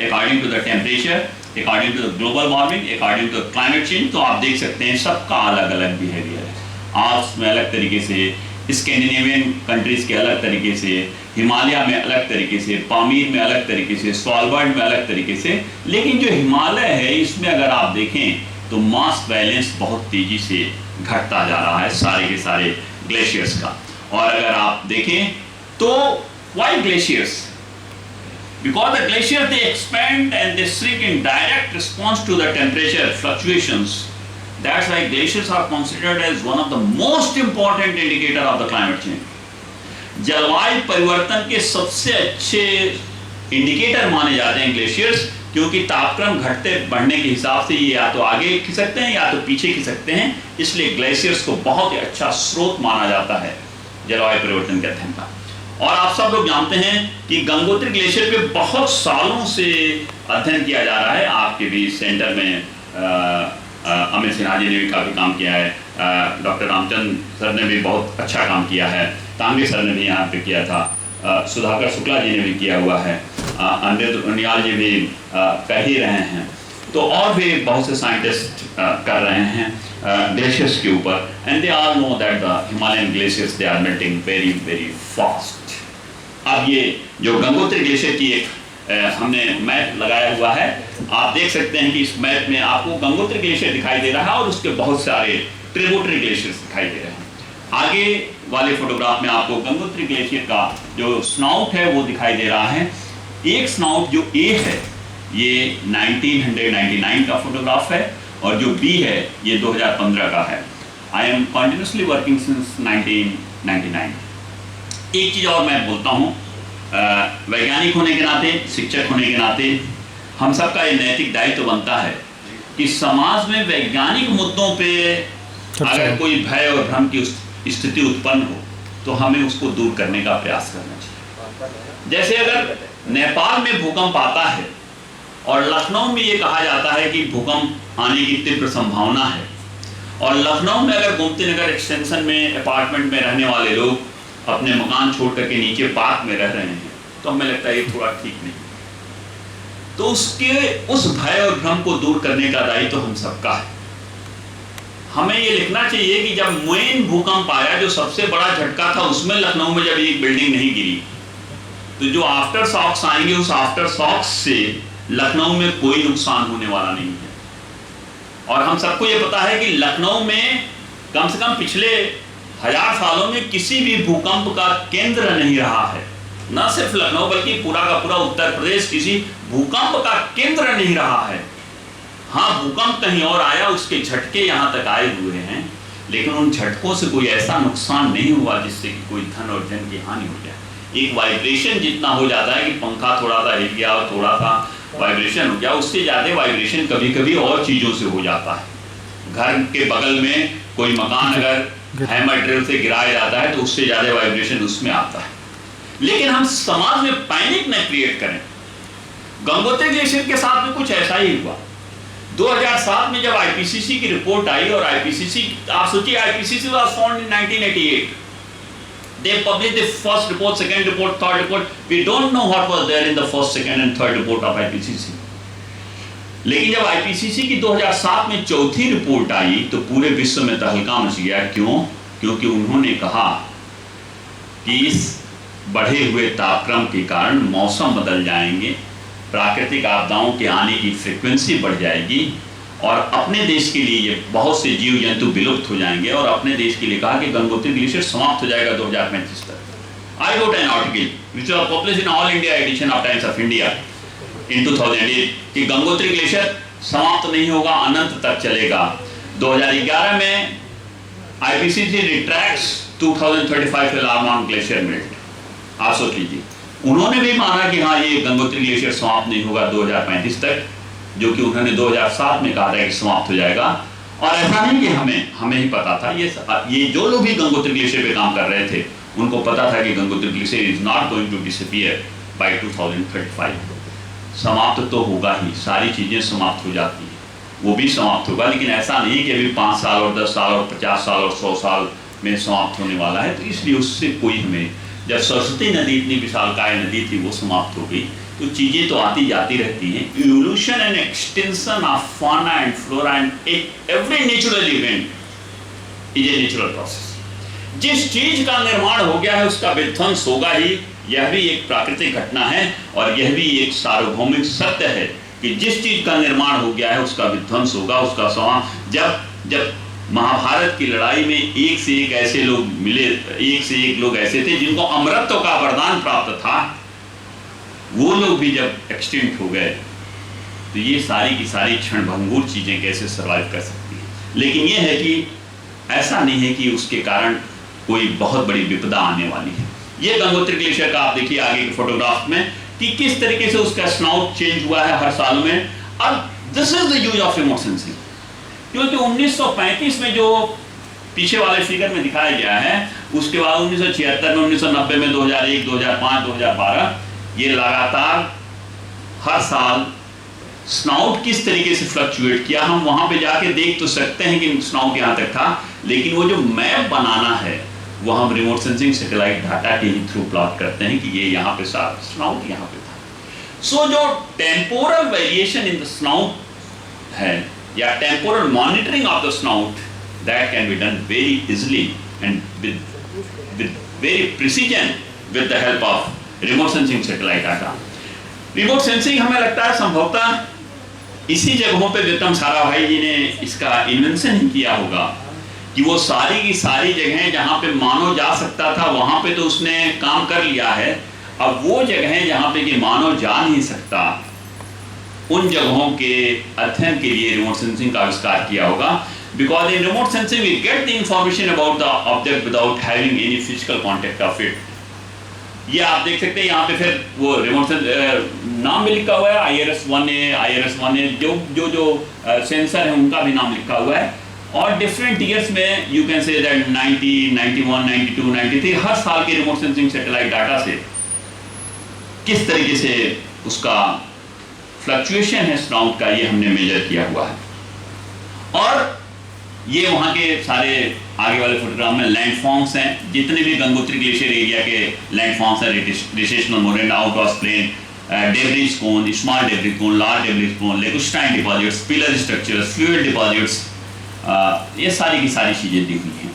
according to the temperature, according to the global warming, according to climate change. तो आप देख सकते हैं सबका अलग अलग बिहेवियर है. आल्प्स में अलग तरीके से, स्कैंडिनेवियन कंट्रीज के अलग तरीके से, हिमालय में अलग तरीके से, पामीर में अलग तरीके से, स्वालबर्ड में अलग तरीके से. लेकिन जो हिमालय है इसमें अगर आप देखें तो मास बैलेंस बहुत तेजी से घटता जा रहा है सारे के सारे ग्लेशियर्स का. और अगर आप देखें तो why glaciers? Because the glaciers they expand and they shrink in direct response to the temperature fluctuations. That's why glaciers are considered as one of the most important indicator of the climate change. जलवायु परिवर्तन के सबसे अच्छे इंडिकेटर माने जाते हैं ग्लेशियर्स, क्योंकि तापक्रम घटते बढ़ने के हिसाब से ये या तो आगे खिसकते हैं या तो पीछे खिसकते हैं. इसलिए ग्लेशियर्स को बहुत ही अच्छा स्रोत माना जाता है जलवायु परिवर्तन के अध्ययन का. और आप सब लोग जानते हैं कि गंगोत्री ग्लेशियर पे बहुत सालों से अध्ययन किया जा रहा है. आपके भी सेंटर में अमित सिन्हा जी ने भी काफ़ी काम किया है, डॉक्टर रामचंद्र सर ने भी बहुत अच्छा काम किया है, तांगे सर ने भी यहाँ पे किया था, सुधाकर शुक्ला जी ने भी किया हुआ है, अनिरुद्ध उनियाल जी भी कर ही रहे हैं. तो और भी बहुत से साइंटिस्ट कर रहे हैं ग्लेशियर्स के ऊपर. And they all know that the Himalayan glaciers they are melting very very fast. अब ये जो गंगोत्री ग्लेशियर की एक हमने मैप लगाया हुआ है, आप देख सकते हैं कि इस मैप में आपको गंगोत्री ग्लेशियर दिखाई दे रहा है और उसके बहुत सारे ट्रिब्यूटरी ग्लेशियर्स दिखाई दे रहे हैं. आगे वाले फोटोग्राफ में आपको गंगोत्री ग्लेशियर का जो स्नाउट है वो दिखाई दे रहा है. एक स्नाउट जो ए है ये 1999 का फोटोग्राफ है और जो बी है ये 2015 का है. I am continuously working since 1999. एक चीज़ और मैं बोलता हूँ, वैज्ञानिक होने के नाते, शिक्षक होने के नाते हम सबका ये नैतिक दायित्व बनता है कि समाज में वैज्ञानिक मुद्दों पे अगर कोई भय और भ्रम की स्थिति उत्पन्न हो तो हमें उसको दूर करने का प्रयास करना चाहिए. जैसे अगर नेपाल में भूकंप आता है और लखनऊ में ये कहा जाता है कि भूकंप आने की तीव्र संभावना है, और लखनऊ में अगर गोमती नगर एक्सटेंशन में अपार्टमेंट में रहने वाले लोग अपने मकान छोड़ करके नीचे पार्क में रह रहे हैं तो हमें लगता है ये थोड़ा ठीक नहीं. तो उसके उस भय और भ्रम को दूर करने का दायित्व तो हम सबका है. हमें ये लिखना चाहिए कि जब मेन भूकंप आया, जो सबसे बड़ा झटका था, उसमें लखनऊ में जब एक बिल्डिंग नहीं गिरी तो जो आफ्टर शॉक्स आएंगे उस आफ्टर शॉक्स से लखनऊ में कोई नुकसान होने वाला नहीं है. और हम सबको ये पता है कि लखनऊ में कम से कम पिछले 1000 सालों में किसी भी भूकंप का केंद्र नहीं रहा है. न सिर्फ लखनऊ बल्कि पूरा का पूरा उत्तर प्रदेश किसी भूकंप का केंद्र नहीं रहा है. हाँ, भूकंप कहीं और आया, उसके झटके यहाँ तक आए हुए हैं, लेकिन उन झटकों से कोई ऐसा नुकसान नहीं हुआ जिससे कि कोई धन और जन की हानि हो जाए. एक वाइब्रेशन जितना हो जाता है कि पंखा थोड़ा सा हिल गया और थोड़ा सा वाइब्रेशन हो गया, उससे ज़्यादा वाइब्रेशन कभी कभी और चीज़ों से हो जाता है. घर के बगल में कोई मकान अगर हैमर ड्रिल से गिराया जाता है तो उससे ज़्यादा वाइब्रेशन उसमें आता है. लेकिन हम समाज में पैनिक न क्रिएट करें. गंगोत्री ग्लेशियर के साथ में कुछ ऐसा ही हुआ. 2007 में जब आईपीसीसी की रिपोर्ट आई, और आईपीसीसी, आप सोचिए, IPCC was found in 1988. They published the first report, second report, third report. We don't know what was there in the first, second and third report of IPCC. लेकिन जब आईपीसीसी की 2007 में चौथी रिपोर्ट आई तो पूरे विश्व में तहलका मच गया. क्यों? क्योंकि उन्होंने कहा कि इस बढ़े हुए तापक्रम के कारण मौसम बदल जाएंगे, प्राकृतिक आपदाओं के आने की फ्रीक्वेंसी बढ़ जाएगी, और अपने देश के लिए ये बहुत से जीव जंतु विलुप्त हो जाएंगे. और अपने देश के लिए कहा कि गंगोत्री ग्लेशियर समाप्त हो जाएगा 2035 तक. I wrote an article which was published in all India edition of Times of India in 2008 कि गंगोत्री ग्लेशियर समाप्त नहीं होगा, अनंत तक चलेगा. 2011 में IPCC retracts 2035 alarm on glacier melt. आप सोच लीजिए, उन्होंने भी माना कि हाँ ये गंगोत्री ग्लेशियर समाप्त नहीं होगा 2035 तक, जो कि उन्होंने 2007 में कहा था कि समाप्त हो जाएगा। और ऐसा नहीं कि हमें ही पता था, ये जो लोग भी गंगोत्री ग्लेशियर पे काम कर रहे थे उनको पता था कि Gangotri glacier is not going to disappear by 2035। समाप्त तो होगा ही, सारी चीजें समाप्त हो जाती हैं, वो भी समाप्त होगा, लेकिन ऐसा नहीं कि अभी 5 साल और 10 साल और 50 साल और 100 साल में समाप्त होने वाला है। तो इसलिए उससे कोई हमें, जब सरस्वती नदी इतनी विशालकाय नदी थी वो समाप्त हो गई, तो चीजें तो आती जाती रहती हैं। Evolution and extension of fauna and flora and every natural event is a natural process. जिस चीज का निर्माण हो गया है उसका विध्वंस होगा ही, यह भी एक प्राकृतिक घटना है और यह भी एक सार्वभौमिक सत्य है कि जिस चीज का निर्माण हो गया है उसका विध्वंस होगा, उसका समाप्त। जब महाभारत की लड़ाई में एक से एक ऐसे लोग मिले, एक से एक लोग ऐसे थे जिनको अमरत्व का वरदान प्राप्त था, वो लोग भी जब एक्सटिंक्ट हो गए, तो ये सारी की सारी क्षणभंगुर चीजें कैसे सर्वाइव कर सकती हैं। लेकिन ये है कि ऐसा नहीं है कि उसके कारण कोई बहुत बड़ी विपदा आने वाली है। ये गंगोत्री ग्लेशियर का आप देखिए आगे के फोटोग्राफ में कि किस तरीके से उसका स्नाउट चेंज हुआ है हर साल में। अब this is the use of remote sensing, क्योंकि 1935 में जो पीछे वाले फिगर में दिखाया गया है, उसके बाद 1976 में, 1990 में, 2001, 2005, 2012, ये लगातार हर साल स्नाउट किस तरीके से फ्लक्चुएट किया। हम वहां पे जाके देख तो सकते हैं कि स्नाउट यहाँ तक था, लेकिन वो जो मैप बनाना है वो हम रिमोट सेंसिंग सैटेलाइट डाटा के ही थ्रू प्लॉट करते हैं कि ये यहाँ पे स्नाउट यहाँ पे था। सो जो temporal variation in the snout है या temporal monitoring of the snout, that can be done very easily and with very precision with the help of remote sensing satellite data. Remote sensing हमें लगता है संभवतः इसी जगहों पे विक्रम साराभाई जी ने इसका इन्वेंशन ही किया होगा कि वो सारी की सारी जगहें जहां पे मानव जा सकता था वहां पे तो उसने काम कर लिया है। अब वो जगहें जहां पे कि मानव जा नहीं सकता, उन जगहों के अध्ययन के लिए रिमोट सेंसिंग का आविष्कार किया होगा। Because in remote sensing we get the information about the object without having any physical contact of it. ये आप देख सकते हैं यहाँ पे फिर वो रिमोट नाम भी लिखा हुआ है, IRS-1A, जो सेंसर है उनका भी नाम लिखा हुआ है। और डिफरेंट ईयर्स में यू कैन से दैट 90, 91, 92, 93 हर साल के रिमोट सेंसिंग सैटेलाइट डाटा से किस तरीके से उसका फ्लक्चुएशन है स्नाउट का, ये हमने मेजर किया हुआ है। और ये वहाँ के सारे आगे वाले फोटोग्राफ में लैंडफॉर्म्स हैं, जितने भी गंगोत्री ग्लेशियर एरिया के लैंडफॉर्म्स हैं, recessional moraine, outcross plain, debris cone, small debris cone, large debris cone, lacustrine deposits, pillar structures, fluid deposits, ये सारी की सारी चीज़ें दी हुई हैं।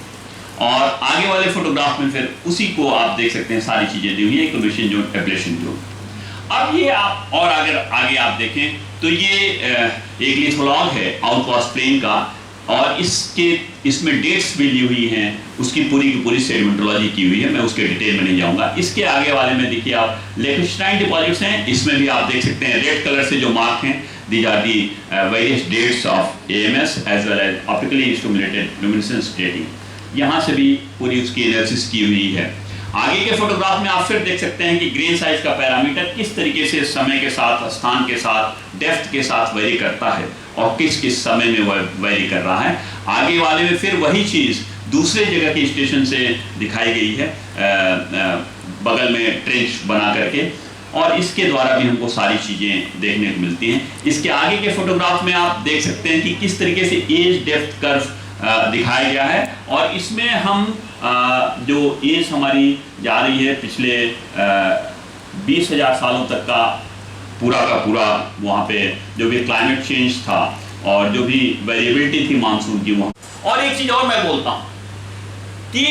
और आगे वाले फोटोग्राफ में फिर उसी को आप देख सकते हैं, सारी चीज़ें दी हुई हैं, एक्टिवेशन जोन, एब्लेशन जोन। अब ये आप और अगर आगे आप देखें तो ये एक लिथोलॉग है आउटक्रॉस प्लेन का, और इसमें डेट्स भी ली हुई हैं, उसकी पूरी की पूरी सेडिमेंटोलॉजी की हुई है, मैं उसके डिटेल में नहीं जाऊंगा। इसके आगे वाले में देखिए आप लेगुस्टाइन डिपॉजिट्स हैं, इसमें भी आप देख सकते हैं रेड कलर से जो मार्क हैं, these are the various dates of AMS as well as optically stimulated luminescence dating। यहाँ से भी पूरी उसकी एनालिसिस की हुई है। आगे के फोटोग्राफ में आप फिर देख सकते हैं कि ग्रेन साइज का पैरामीटर किस तरीके से समय के साथ, स्थान के साथ, डेप्थ के साथ वेरी करता है और किस किस समय में वह वेरी कर रहा है। आगे वाले में फिर वही चीज़ दूसरे जगह के स्टेशन से दिखाई गई है, बगल में ट्रेंच बना करके, और इसके द्वारा भी हमको सारी चीज़ें देखने को मिलती हैं। इसके आगे के फोटोग्राफ में आप देख सकते हैं कि किस तरीके से एज डेप्थ कर्व दिखाया गया है, और इसमें हम जो एज हमारी जा रही है पिछले 20,000 सालों तक का पूरा वहाँ पे जो भी क्लाइमेट चेंज था और जो भी वेरिएबिलिटी थी मानसून की वहाँ। और एक चीज़ और मैं बोलता हूँ कि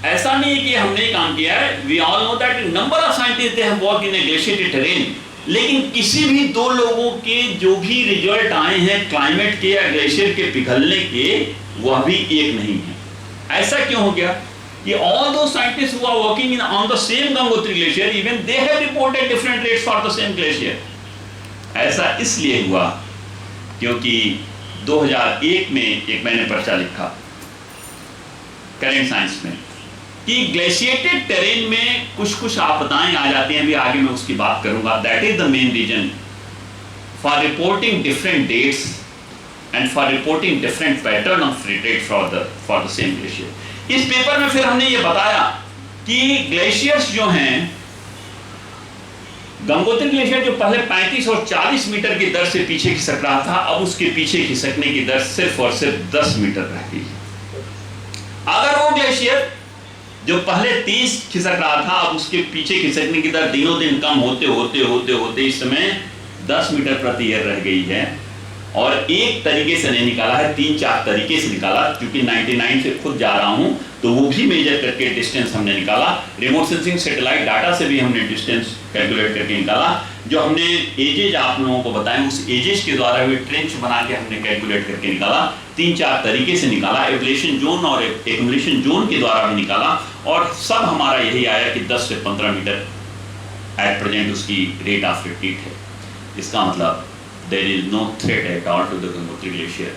ऐसा नहीं है कि हमने काम किया है, we all know that number of scientist they have worked in a glacier terrain, लेकिन किसी भी दो लोगों के जो भी रिजल्ट आए हैं क्लाइमेट के या ग्लेशियर के पिघलने के, वह भी एक नहीं है। ऐसा क्यों हो गया कि all those scientists who are working on the same Gangotri glacier, even they have reported different rates for the same glacier। ऐसा इसलिए हुआ क्योंकि 2001 में एक मैंने पर्चा लिखा करेंट साइंस में कि ग्लेशिएटेड टेरेन में कुछ कुछ आपदाएं आ जाती हैं, अभी आगे मैं उसकी बात करूंगा। That is the main reason for reporting different dates and for reporting different pattern of retreat for the same glacier. इस पेपर में फिर हमने ये बताया कि ग्लेशियर्स जो हैं, गंगोत्री ग्लेशियर जो पहले 35 और 40 मीटर की दर से पीछे खिसक रहा था, अब उसके पीछे खिसकने की दर सिर्फ और सिर्फ 10 मीटर रह गई। अगर वो ग्लेशियर जो पहले 30 खिसक रहा था, अब उसके पीछे खिसकने की दर दिनों दिन कम होते होते होते होते इस समय 10 मीटर प्रति ईयर रह गई है। और एक तरीके से नहीं निकाला है, 3-4 तरीके से निकाला। क्योंकि 99 से खुद जा रहा हूं तो वो भी मेजर करके डिस्टेंस हमने निकाला। रिमोट सेंसिंग सैटेलाइट डाटा से भी हमने डिस्टेंस कैलकुलेट करके निकाला। जो हमने एजेज आप लोगों को बताएं, उस एजेज के द्वारा भी ट्रेंच बना के हमने कैलकुलेट करके निकाला। 3-4 तरीके से निकाला, एब्लेशन जोन और एक्युमुलेशन जोन के द्वारा भी निकाला। और सब हमारा यही आया कि 10 से 15 मीटर एट प्रेजेंट उसकी रेट ऑफ रिट्रीट है। इसका मतलब there is no threat at all to the Gangotri Glacier,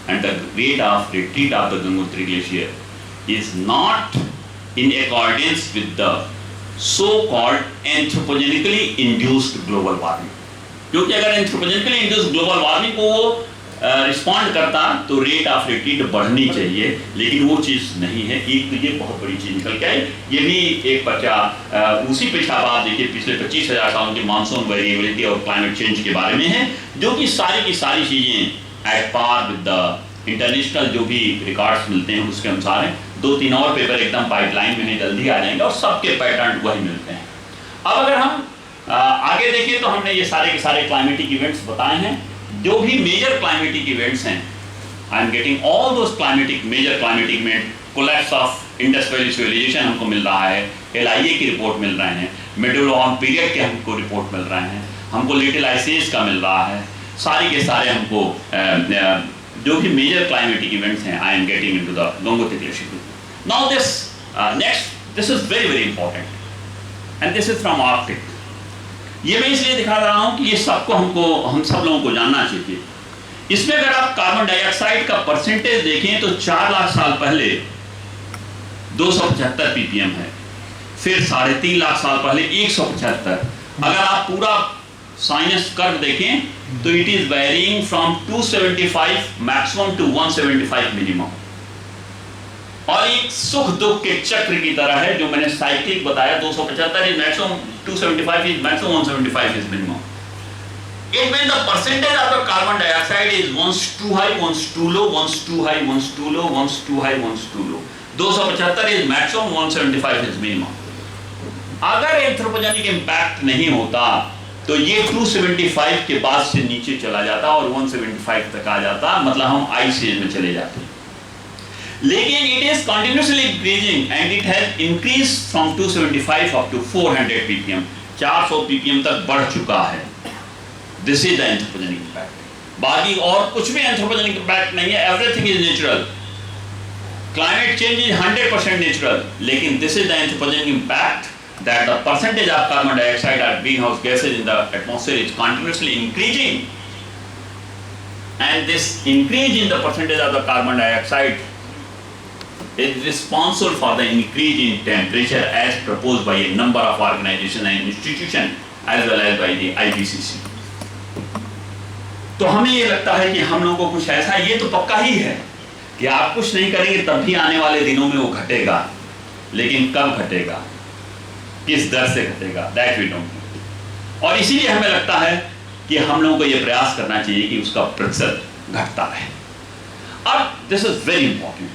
and the rate of retreat of the Gangotri Glacier is not in accordance with the so-called anthropogenically induced global warming. क्योंकि अगर anthropogenically induced global warming को वो रिस्पॉन्ड करता तो रेट ऑफ रिट्रीट बढ़नी चाहिए, लेकिन वो चीज़ नहीं है। एक तो ये बहुत बड़ी चीज़ निकल के आई। ये भी एक पर्चा उसी पे छापा, आप देखिए पिछले 25,000 सालों की मानसून वेरिएबिलिटी और क्लाइमेट चेंज के बारे में है, जो कि सारी की सारी चीज़ें at par with the international जो भी रिकॉर्ड्स मिलते हैं उसके अनुसार हैं। 2-3 और पेपर एकदम पाइपलाइन में हैं, जल्दी आ जाएंगे और सबके पैटर्न वही मिलते हैं। अब अगर हम आगे देखें तो हमने ये सारे के सारे क्लाइमेटिक इवेंट्स बताए हैं। जो भी मेजर क्लाइमेटिक इवेंट्स हैं, I am getting all those climatic major climatic event. Collapse of Indus valley civilisation हमको मिल रहा है, LIA की रिपोर्ट मिल रहे हैं, मेडोलॉन पीरियड के हमको रिपोर्ट मिल रहे हैं, हमको लिटिल आइस एज का मिल रहा है। सारी के सारे हमको जो भी मेजर क्लाइमेटिक इवेंट्स हैं, I am getting into the Gangotri glacier. Now this next, this is very very important and this is from Arctic. ये मैं इसलिए दिखा रहा हूं कि ये सबको हम सब लोगों को जानना चाहिए। इसमें अगर आप कार्बन डाइऑक्साइड का परसेंटेज देखें तो 4 लाख साल पहले 275 ppm है, फिर 3.5 लाख साल पहले 175। अगर आप पूरा साइनस कर्व देखें तो it is varying from 275 maximum to 175 minimum. और एक सुख दुख के चक्र की तरह है, जो मैंने साइक्लिक बताया। 275 is maximum, 275 is maximum, 175 is minimum. It means the percentage of the carbon dioxide is once too high, once too low, once too high, once too low, once too high, once too low. 275 is maximum, 175 is minimum. अगर एंथ्रोपोजेनिक इम्पैक्ट नहीं होता तो ये 275 के बाद से नीचे चला जाता और 175 तक आ जाता, मतलब हम आइस एज में चले जाते। लेकिन it is continuously increasing and it has increased from 275 up to 400 ppm, 400 ppm तक बढ़ चुका है। This is the anthropogenic impact. बाकी और कुछ भी anthropogenic impact नहीं है, everything is natural. Climate change is 100% natural, लेकिन this is the anthropogenic impact that the percentage of carbon dioxide or greenhouse gases in the atmosphere is continuously increasing, and this increase in the percentage of the carbon dioxide is responsible for the increase in temperature as proposed by a number of organizations and institutions as well as by the IPCC. तो हमें ये लगता है कि हम लोगों को कुछ ऐसा, ये तो पक्का ही है कि आप कुछ नहीं करेंगे तब भी आने वाले दिनों में वो घटेगा, लेकिन कब घटेगा, किस दर से घटेगा, दैट वी डोंट नो। और इसीलिए हमें लगता है कि हम लोगों को ये प्रयास करना चाहिए कि उसका प्रतिशत घटता रहे। अब दिस इज वेरी इंपॉर्टेंट,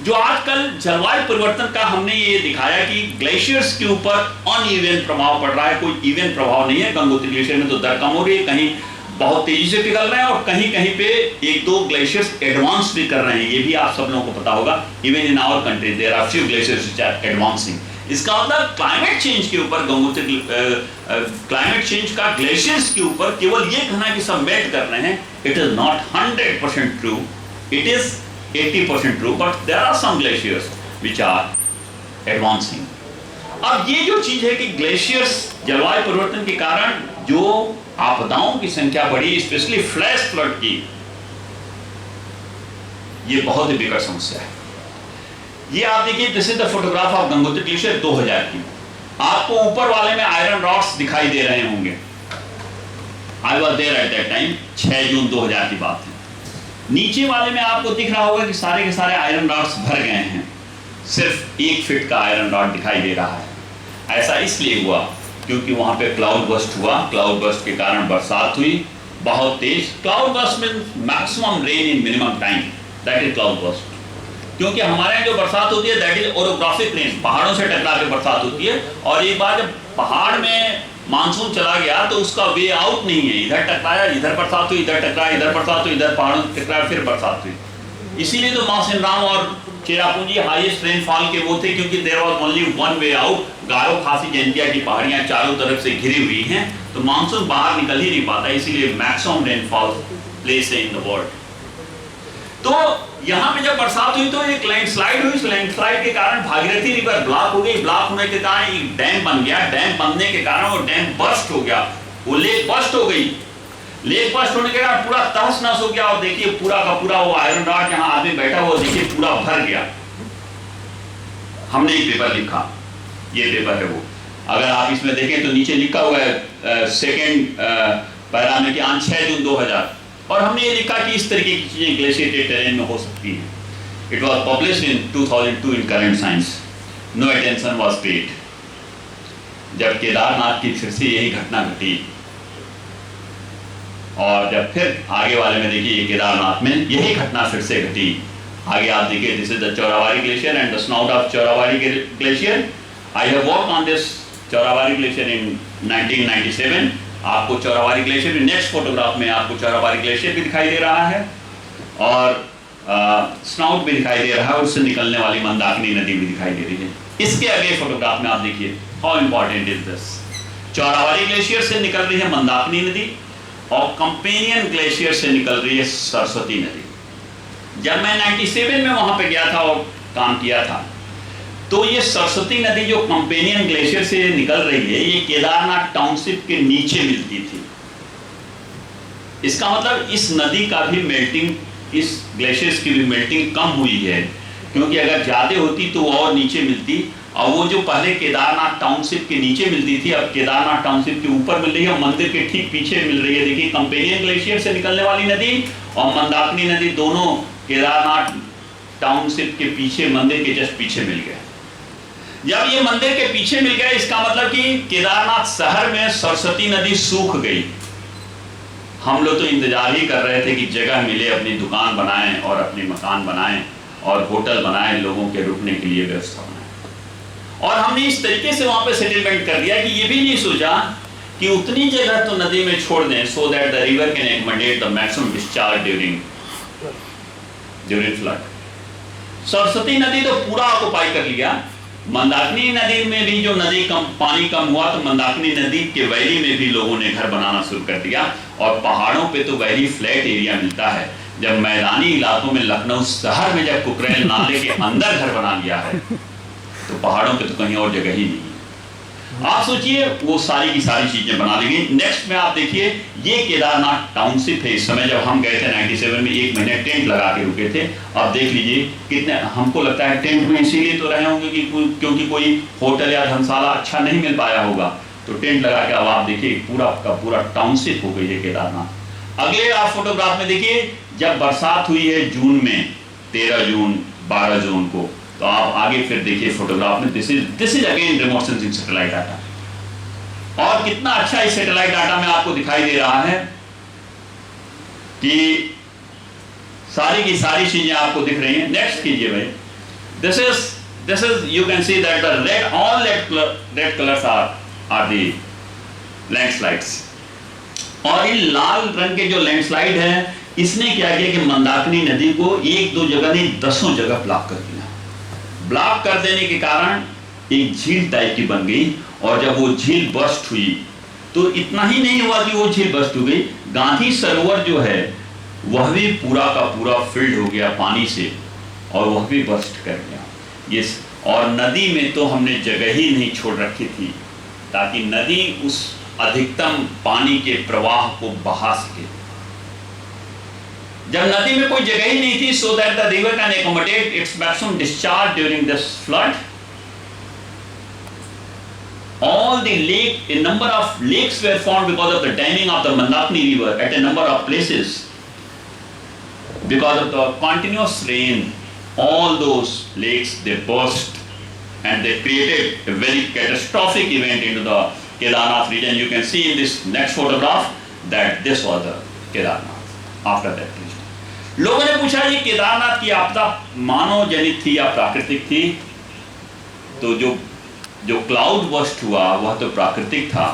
जो आजकल जलवायु परिवर्तन का हमने ये दिखाया कि ग्लेशियर्स के ऊपर अनइवन प्रभाव पड़ रहा है, कोई इवन प्रभाव नहीं है। गंगोत्री ग्लेशियर में तो दर कम हो रही है, कहीं बहुत तेजी से पिघल रहे हैं और कहीं कहीं पे 1-2 ग्लेशियर्स एडवांस भी कर रहे हैं, ये भी आप सब लोगों को पता होगा। Even in our country there are few glaciers which are advancing. इसका मतलब क्लाइमेट चेंज के ऊपर, गंगोत्री क्लाइमेट चेंज का ग्लेशियर्स के ऊपर केवल ये कहना कि सब मेल्ट कर रहे हैं, it is not 100% true, it is 80% true, but there are some glaciers which are advancing. अब ये जो चीज है कि ग्लेशियर्स जलवायु परिवर्तन के कारण जो आपदाओं की संख्या बढ़ी, स्पेशली फ्लैश फ्लड की, ये बहुत ही बिकट समस्या है। ये आप देखिए, this is the photograph of Gangotri glacier 2000 की। आपको ऊपर वाले में आयरन रॉड्स दिखाई दे रहे होंगे। I was there at that time, 6 June 2000 की बात है। नीचे वाले में आपको दिख रहा होगा कि सारे के सारे आयरन रॉड्स भर गए हैं, सिर्फ 1 फीट का आयरन रॉड दिखाई दे रहा है। ऐसा इसलिए हुआ क्योंकि वहां पे क्लाउड बर्स्ट हुआ। क्लाउड बर्स्ट के कारण बरसात हुई बहुत तेज। Cloudburst means maximum rain in minimum time, that is cloudburst. क्योंकि हमारे यहाँ जो बरसात होती है दैट इज ओरोग्राफिक रेन, पहाड़ों से टकरा के बरसात होती है। और एक बार जब पहाड़ में मानसून चला गया तो उसका वे आउट नहीं है, इधर टकराया इधर बरसात हुई, इधर टकराया इधर बरसात हुई, इधर पहाड़ों से टकराया फिर बरसात हुई। इसीलिए तो माउसिनराम और चेरापूंजी हाईएस्ट रेनफॉल के वो थे, क्योंकि there was only one way out. Garo Khasi Jaintia की पहाड़ियां चारों तरफ से घिरी हुई हैं, तो मानसून बाहर निकल ही नहीं पाता, इसीलिए मैक्सिमम रेनफॉल प्लेस है इन द वर्ल्ड। तो यहाँ पे जब बरसात हुई तो एक लैंडस्लाइड हुई। लैंडस्लाइड के कारण भागीरथी रिवर ब्लॉक हो गई। ब्लॉक होने के कारण एक डैम बन गया। डैम बनने के कारण वो डैम बर्स्ट हो गया, वो लेक बर्स्ट हो गई। लेक बर्स्ट होने के कारण पूरा तहस नहस हो गया। और देखिए पूरा का पूरा वो आयरन रॉड जहां आदमी बैठा हुआ देखिए पूरा भर गया। हमने एक पेपर लिखा, ये पेपर है वो। अगर आप इसमें देखें तो नीचे लिखा हुआ है सेकेंड पैरा में कि 6 जून 2000, और हमने ये लिखा कि इस तरीके की चीजें ग्लेशियर टेरेन में हो सकती हैं। It was published in 2002 in Current Science. No attention was paid. जब केदारनाथ की फिर से यही घटना घटी, और जब फिर आगे वाले में देखिए ये केदारनाथ में यही घटना फिर से घटी। आगे आप देखिए, this is the Chorabari glacier and the snout of Chorabari glacier. I have worked on this Chorabari glacier in 1997। आपको चौराबाड़ी ग्लेशियर, नेक्स्ट फोटोग्राफ में आपको चौराबाड़ी ग्लेशियर भी दिखाई दे रहा है और स्नाउट भी दिखाई दे रहा है, उससे निकलने वाली मंदाकिनी नदी भी दिखाई दे रही है। इसके अगले फोटोग्राफ में आप देखिए how important is this. Chorabari glacier से निकल रही है मंदाकिनी नदी और कंपेनियन ग्लेशियर से निकल रही है सरस्वती नदी। जब मैं 97 में वहां पे गया था और काम किया था, तो ये सरस्वती नदी जो कंपेनियन ग्लेशियर से निकल रही है, ये केदारनाथ टाउनशिप के नीचे मिलती थी। इसका मतलब इस नदी का भी मेल्टिंग, इस ग्लेशियर्स की भी मेल्टिंग कम हुई है, क्योंकि अगर ज्यादा होती तो और नीचे मिलती। और वो जो पहले केदारनाथ टाउनशिप के नीचे मिलती थी, अब केदारनाथ टाउनशिप के ऊपर मिल रही है, मंदिर के ठीक पीछे मिल रही है। देखिए कंपेनियन ग्लेशियर से निकलने वाली नदी और मंदाकिनी नदी दोनों केदारनाथ टाउनशिप के पीछे, मंदिर के जस्ट पीछे मिल गए। जब ये मंदिर के पीछे मिल गया, इसका मतलब कि केदारनाथ शहर में सरस्वती नदी सूख गई। हम लोग तो इंतजार ही कर रहे थे कि जगह मिले, अपनी दुकान बनाएं और अपने मकान बनाएं और होटल बनाएं, लोगों के रुकने के लिए व्यवस्था बनाएं। और हमने इस तरीके से वहां पे सेटलमेंट कर दिया कि ये भी नहीं सोचा कि उतनी जगह तो नदी में छोड़ दें so that the river can accommodate the maximum discharge during flood. Saraswati नदी तो पूरा ऑक्युपाई कर लिया। मंदाकिनी नदी में भी जो नदी कम पानी कम हुआ तो मंदाकिनी नदी के वैली में भी लोगों ने घर बनाना शुरू कर दिया। और पहाड़ों पे तो वैली फ्लैट एरिया मिलता है। जब मैदानी इलाकों में, लखनऊ शहर में जब कुकरेल नाले के अंदर घर बना लिया है तो पहाड़ों पे तो कहीं और जगह ही नहीं है। आप सोचिए वो सारी की सारी चीजें बना दी गई। नेक्स्ट में आप देखिए, ये केदारनाथ टाउनशिप है। इस समय जब हम गए थे 97 में, 1 महीने टेंट लगा के रुके थे। अब देख लीजिए कितने, हमको लगता है टेंट में इसीलिए तो रहे होंगे कि क्योंकि कोई होटल या धर्मशाला अच्छा नहीं मिल पाया होगा, तो टेंट लगा के अब आप देखिए पूरा का पूरा टाउनशिप हो गई है केदारनाथ। अगले आप फोटोग्राफ में देखिए, जब बरसात हुई है जून में, 13 जून 12 जून को, तो आप आगे फिर देखिए फोटोग्राफ में, this is again remote sensing satellite data. और कितना अच्छा इस सैटेलाइट डाटा में आपको दिखाई दे रहा है कि सारी की सारी चीजें आपको दिख रही हैं। नेक्स्ट कीजिए भाई। This is you can see that the red, all red colours are the landslides. और इन लाल रंग के जो लैंडस्लाइड है, इसने क्या किया कि मंदाकिनी नदी को 1-2 जगह नहीं 10 जगह ब्लॉक कर दिया। ब्लॉक कर देने के कारण एक झील टाइप की बन गई। और जब वो झील बस्ट हुई तो इतना ही नहीं हुआ कि वो झील बस्ट हो गई, गांधी सरोवर जो है वह भी पूरा का पूरा फिल्ड हो गया पानी से, और वह भी बस्ट कर गया। ये और नदी में तो हमने जगह ही नहीं छोड़ रखी थी ताकि नदी उस अधिकतम पानी के प्रवाह को बहा सके। जब नदी में कोई जगह ही नहीं थी, so that the river can accommodate its maximum discharge during this flood. All the lake, a number of lakes were formed because of the damming of the Mandakini river at a number of places. Because of the continuous rain, all those lakes, they burst and they created a very catastrophic event into the Kedarnath region. You can see in this next photograph that this was the Kedarnath after that region. लोगों ने पूछा ये केदारनाथ की आपदा मानव जनित थी या प्राकृतिक थी? तो जो क्लाउड बस्ट हुआ वह तो प्राकृतिक था,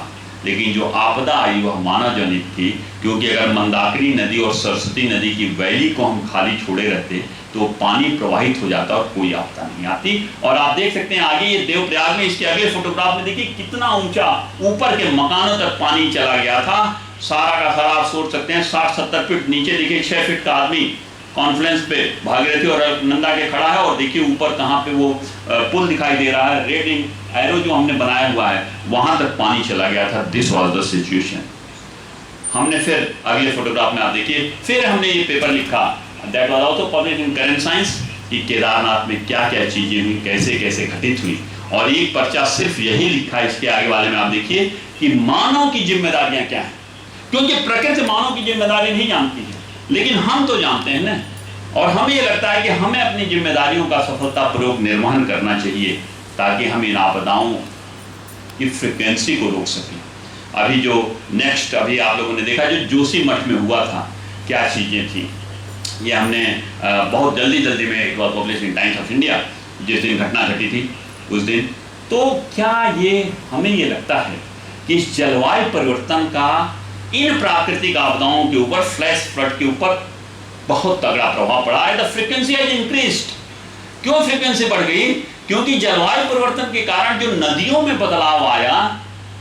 लेकिन जो आपदा आई वह मानव जनित थी, क्योंकि अगर मंदाकिनी नदी और सरस्वती नदी की वैली को हम खाली छोड़े रहते तो पानी प्रवाहित हो जाता और कोई आपदा नहीं आती। और आप देख सकते हैं आगे ये देवप्रयाग में, इसके अगले फोटोग्राफ में देखिए कितना ऊंचा ऊपर के मकानों तक पानी चला गया था। सारा का सारा आप सोच सकते हैं 60-70 फीट नीचे देखिए 6 फीट का आदमी कॉन्फ्रेंस पे भागीरथी और नंदा के खड़ा है, और देखिए ऊपर कहाँ पे वो पुल दिखाई दे रहा है, रेड एरो जो हमने बनाया हुआ है वहां तक पानी चला गया था। This was the situation. हमने फिर अगले फोटोग्राफ में आप देखिए फिर हमने ये पेपर लिखा, that was also published in Current science, कि केदारनाथ में क्या क्या चीजें हुई, कैसे कैसे घटित हुई। और एक पर्चा सिर्फ यही लिखा है, इसके आगे वाले में आप देखिए कि मानव की जिम्मेदारियां क्या हैं, क्योंकि प्रकृति मानव की जिम्मेदारी नहीं जानती है, लेकिन हम तो जानते हैं ना। और हमें ये लगता है कि हमें अपनी जिम्मेदारियों का सफलतापूर्वक निर्वहन करना चाहिए ताकि हम इन आपदाओं की फ्रिक्वेंसी को रोक सकें। अभी जो नेक्स्ट अभी आप लोगों ने देखा जो जोशी मठ में हुआ था, क्या चीज़ें थी, ये हमने बहुत जल्दी में एक बार publish in Times of India, जिस दिन घटना घटी थी उस दिन। तो क्या ये हमें ये लगता है कि इस जलवायु परिवर्तन का इन प्राकृतिक आपदाओं के ऊपर, फ्लैश फ्लड के ऊपर बहुत तगड़ा प्रभाव पड़ा है। The frequency has increased. क्यों फ्रीक्वेंसी बढ़ गई? क्योंकि जलवायु परिवर्तन के कारण जो नदियों में बदलाव आया,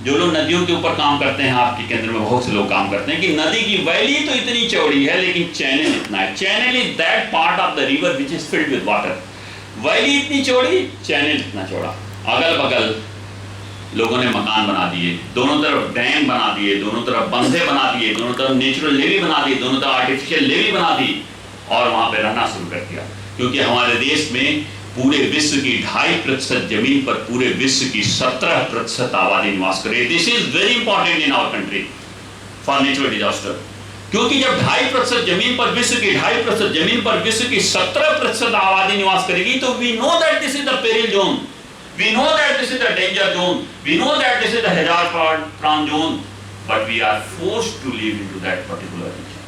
जो लोग नदियों के ऊपर काम करते हैं, आपके केंद्र में बहुत से लोग काम करते हैं, कि नदी की वैली तो इतनी चौड़ी है लेकिन चैनल इतना है। Channel is that part of the river which is filled with water. Valley इतनी चौड़ी, चैनल इतना चौड़ा। अगल बगल लोगों ने मकान बना दिए, दोनों तरफ डैम बना दिए, दोनों तरफ बंधे बना दिए, दोनों तरफ नेचुरल लेवी बना दी, दोनों तरफ आर्टिफिशियल लेवी बना दी और वहां पे रहना शुरू कर दिया। क्योंकि हमारे देश में पूरे विश्व की 2.5% जमीन पर पूरे विश्व की 17% आबादी निवास करे। This is very important in our country for natural disaster. क्योंकि जब 2.5% जमीन पर विश्व की 2.5% जमीन पर विश्व की 17% आबादी निवास करेगी, तो we know that this is the peril zone, we know that this is the danger zone, we know that this is the hazard prone zone, but we are forced to live into that particular region.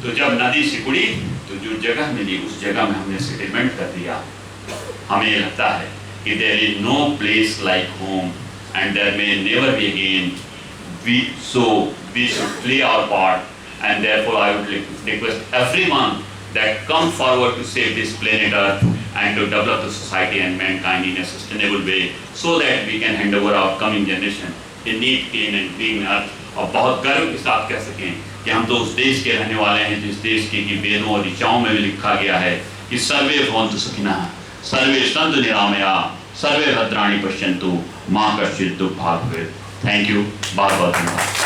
तो जब नदी सिकुड़ी तो जो जगह मिली उस जगह में हमने सेटलमेंट कर दिया। हमें लगता है कि there is no place like home and there may never be again. We should play our part, and therefore I would request everyone that come forward to save this planet Earth and to develop the society and mankind in a sustainable way, so that we can hand over our coming generation a neat, clean and green earth। और बहुत गर्व के साथ कह सकें कि हम तो उस देश के रहने वाले हैं जिस देश के कि वेदों और ऋचाओं में भी लिखा गया है कि सर्वे भवन्तु सुखिनः, सर्वे सन्तु निरामयाः, सर्वे भद्राणि पश्यन्तु, मा कश्चित् दुःखभाग् भवेत्। थैंक यू, बहुत बहुत धन्यवाद।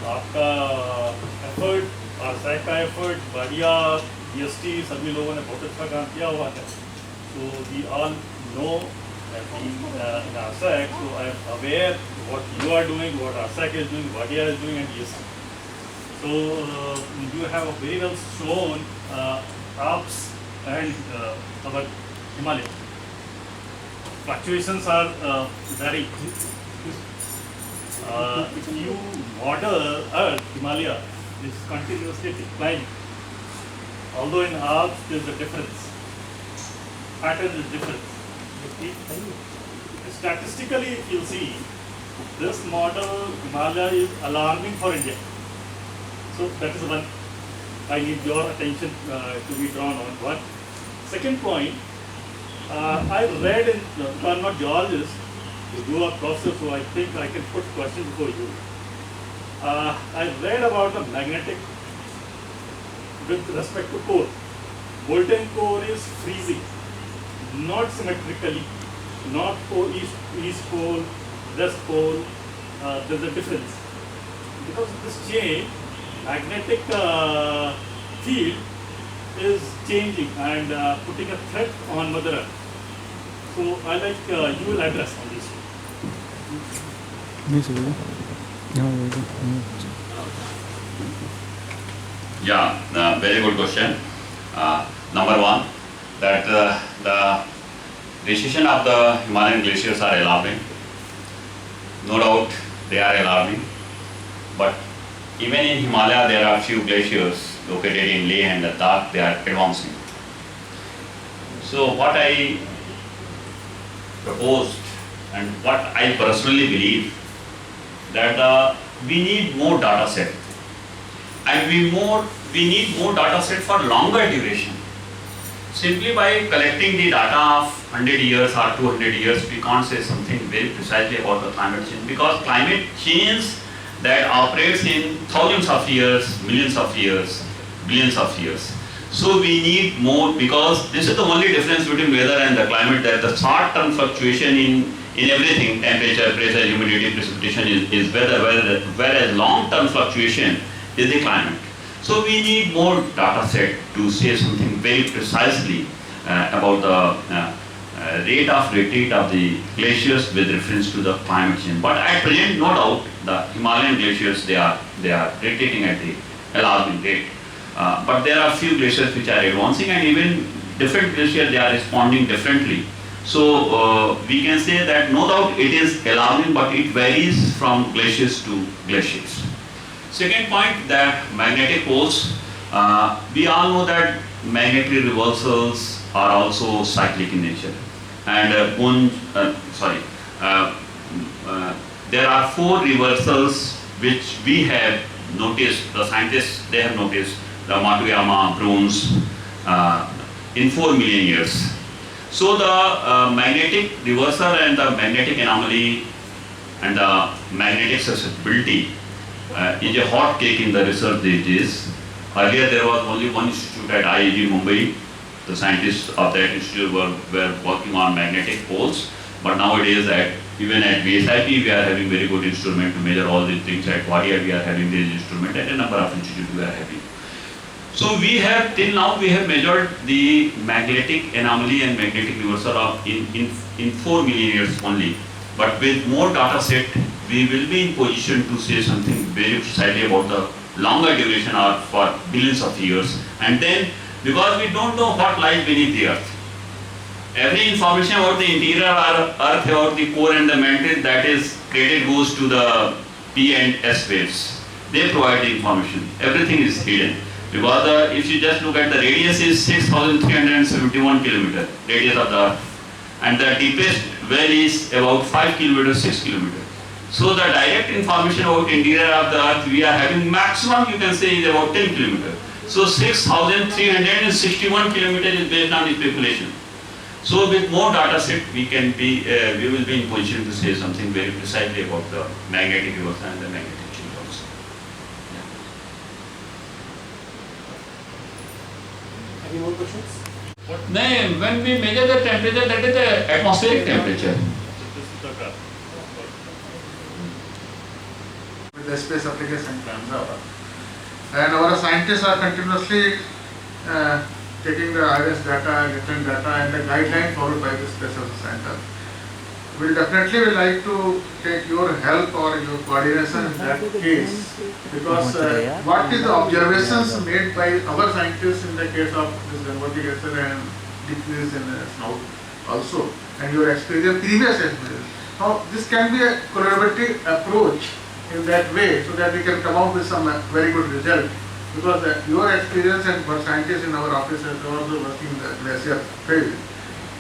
आपका एफर्ट और सैक का एफर्ट, बढ़िया DST सभी लोगों ने बहुत अच्छा काम किया हुआ है। So we all know that in ARSAC, so I am aware what you are doing, what ARSAC is doing, what DST is doing, and DST. So you have very well shown Alps and our Himalaya. Fluctuations are very you model Earth, Himalaya, is continuously declining. Although in Alps there is a difference, pattern is different. Statistically, if you see, this model Himalaya is alarming for India. So that is one. I need your attention to be drawn on. One. Second point, I read in, I am not geologist, to do a process, so I think I can put questions before you. I read about the magnetic with respect to core. Molten core is freezing not symmetrically, not east pole, west pole. There's a difference because this change, magnetic field is changing and putting a threat on Mother Earth. So I like you will address on this. Yeah, very good question. Number one, that the recession of the Himalayan glaciers are alarming. No doubt they are alarming. But even in Himalaya, there are few glaciers located in Leh and Ladakh, they are advancing. So what I proposed and what I personally believe that we need more data set, and we need more data set for longer duration. Simply by collecting the data of 100 years or 200 years, we can't say something very precisely about the climate change, because climate change that operates in thousands of years, millions of years, billions of years. So we need more, because this is the only difference between weather and the climate, that the short-term fluctuation in everything, temperature, pressure, humidity, precipitation is weather, whereas long-term fluctuation is the climate. So we need more data set to say something very precisely about the rate of retreat of the glaciers with reference to the climate change. But at present, no doubt, the Himalayan glaciers, they are retreating at the alarming rate. But there are few glaciers which are advancing, and even different glaciers, they are responding differently. So we can say that no doubt it is alarming, but it varies from glaciers to glaciers. Second point, that magnetic poles. We all know that magnetic reversals are also cyclic in nature. And there are 4 reversals which we have noticed, the scientists, they have noticed, the Matuyama, Bruns, in 4 million years. So the magnetic reversal and the magnetic anomaly and the magnetic susceptibility is a hot cake in the research these days. Earlier there was only one institute at IIG Mumbai. The scientists of that institute were working on magnetic poles, but nowadays even at VSIP we are having very good instrument to measure all these things. At Wadia we are having this instrument, and a number of institutes we are having. So we have, till now we have measured the magnetic anomaly and magnetic reversal in 4 million years only. But with more data set, we will be in position to say something very precisely about the longer duration or for billions of years. And then, because we don't know what lies beneath the earth, every information about the interior of earth, about the core and the mantle, that is created, goes to the P and S waves. They provide the information. Everything is hidden. Because if you just look at the radius is 6,371 kilometers, radius of the earth. And the deepest well is about 5 kilometers, 6 kilometers. So the direct information about interior of the earth we are having maximum, you can say, is about 10 kilometers. So 6,361 kilometers is based on the speculation. So with more data set, we will be in position to say something very precisely about the magnetic reversal and the magnetic change also. Any more questions? When we measure the temperature, that is the atmospheric temperature. This is the graph. With the space application camera. And our scientists are continuously taking the IRIS data, different data, and the guideline followed by the Space Research Center. We definitely would like to take your help or your coordination in that case, because what is the observations made by our scientists in the case of this Gangoत्री glacier and decrease in the south also, and your experience, previous experience. Now this can be a collaborative approach in that way, so that we can come out with some very good result, because your experience and for scientists in our office are also working in the glacier field.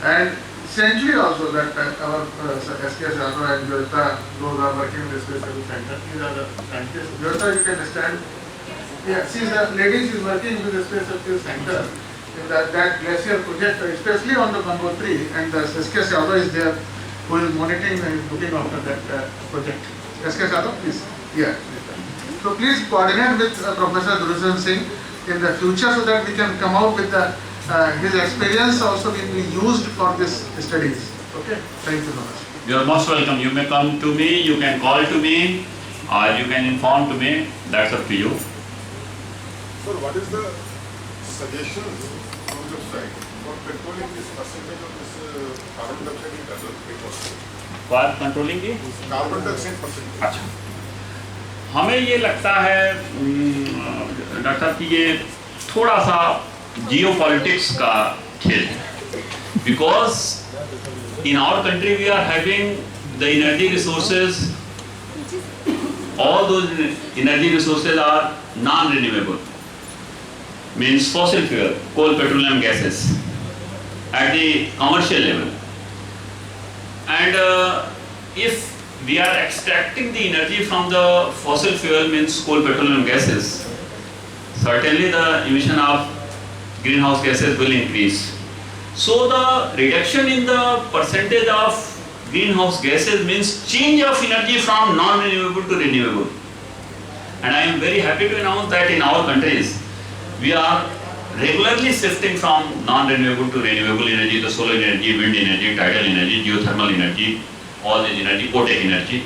And essentially also that our SKS also and Jyota, those are working in the Space Research Center. These are the scientists. Jyota, you can stand. Yeah, she's a lady, she's working with the Space Research Center in that glacier project, especially on the Gangotri, and the SKS also is there, who is monitoring and looking after that project. SKS also, please. Yeah. So please coordinate with Professor Durshan Singh in the future, so that we can come out with the his experience also will be used for this studies. Okay, thank you very much. You are most welcome. You may come to me, you can call to me, or you can inform to me. That's up to you. Sir, what is the suggestions from your side for controlling this percentage of this carbon dioxide in atmosphere? For controlling the Carbon dioxide percentage. अच्छा, हमें ये लगता है डॉक्टर साहब कि ये थोड़ा सा जियोपॉलिटिक्स का खेल है, because in our country we are having the energy resources, all those energy resources are non-renewable, means fossil fuel, coal, petroleum gases at the commercial level, and if we are extracting the energy from the fossil fuel, means coal, petroleum gases, certainly the emission of greenhouse gases will increase. So the reduction in the percentage of greenhouse gases means change of energy from non-renewable to renewable. And I am very happy to announce that in our countries, we are regularly shifting from non-renewable to renewable energy, the solar energy, wind energy, tidal energy, geothermal energy, all this energy, OTEC energy.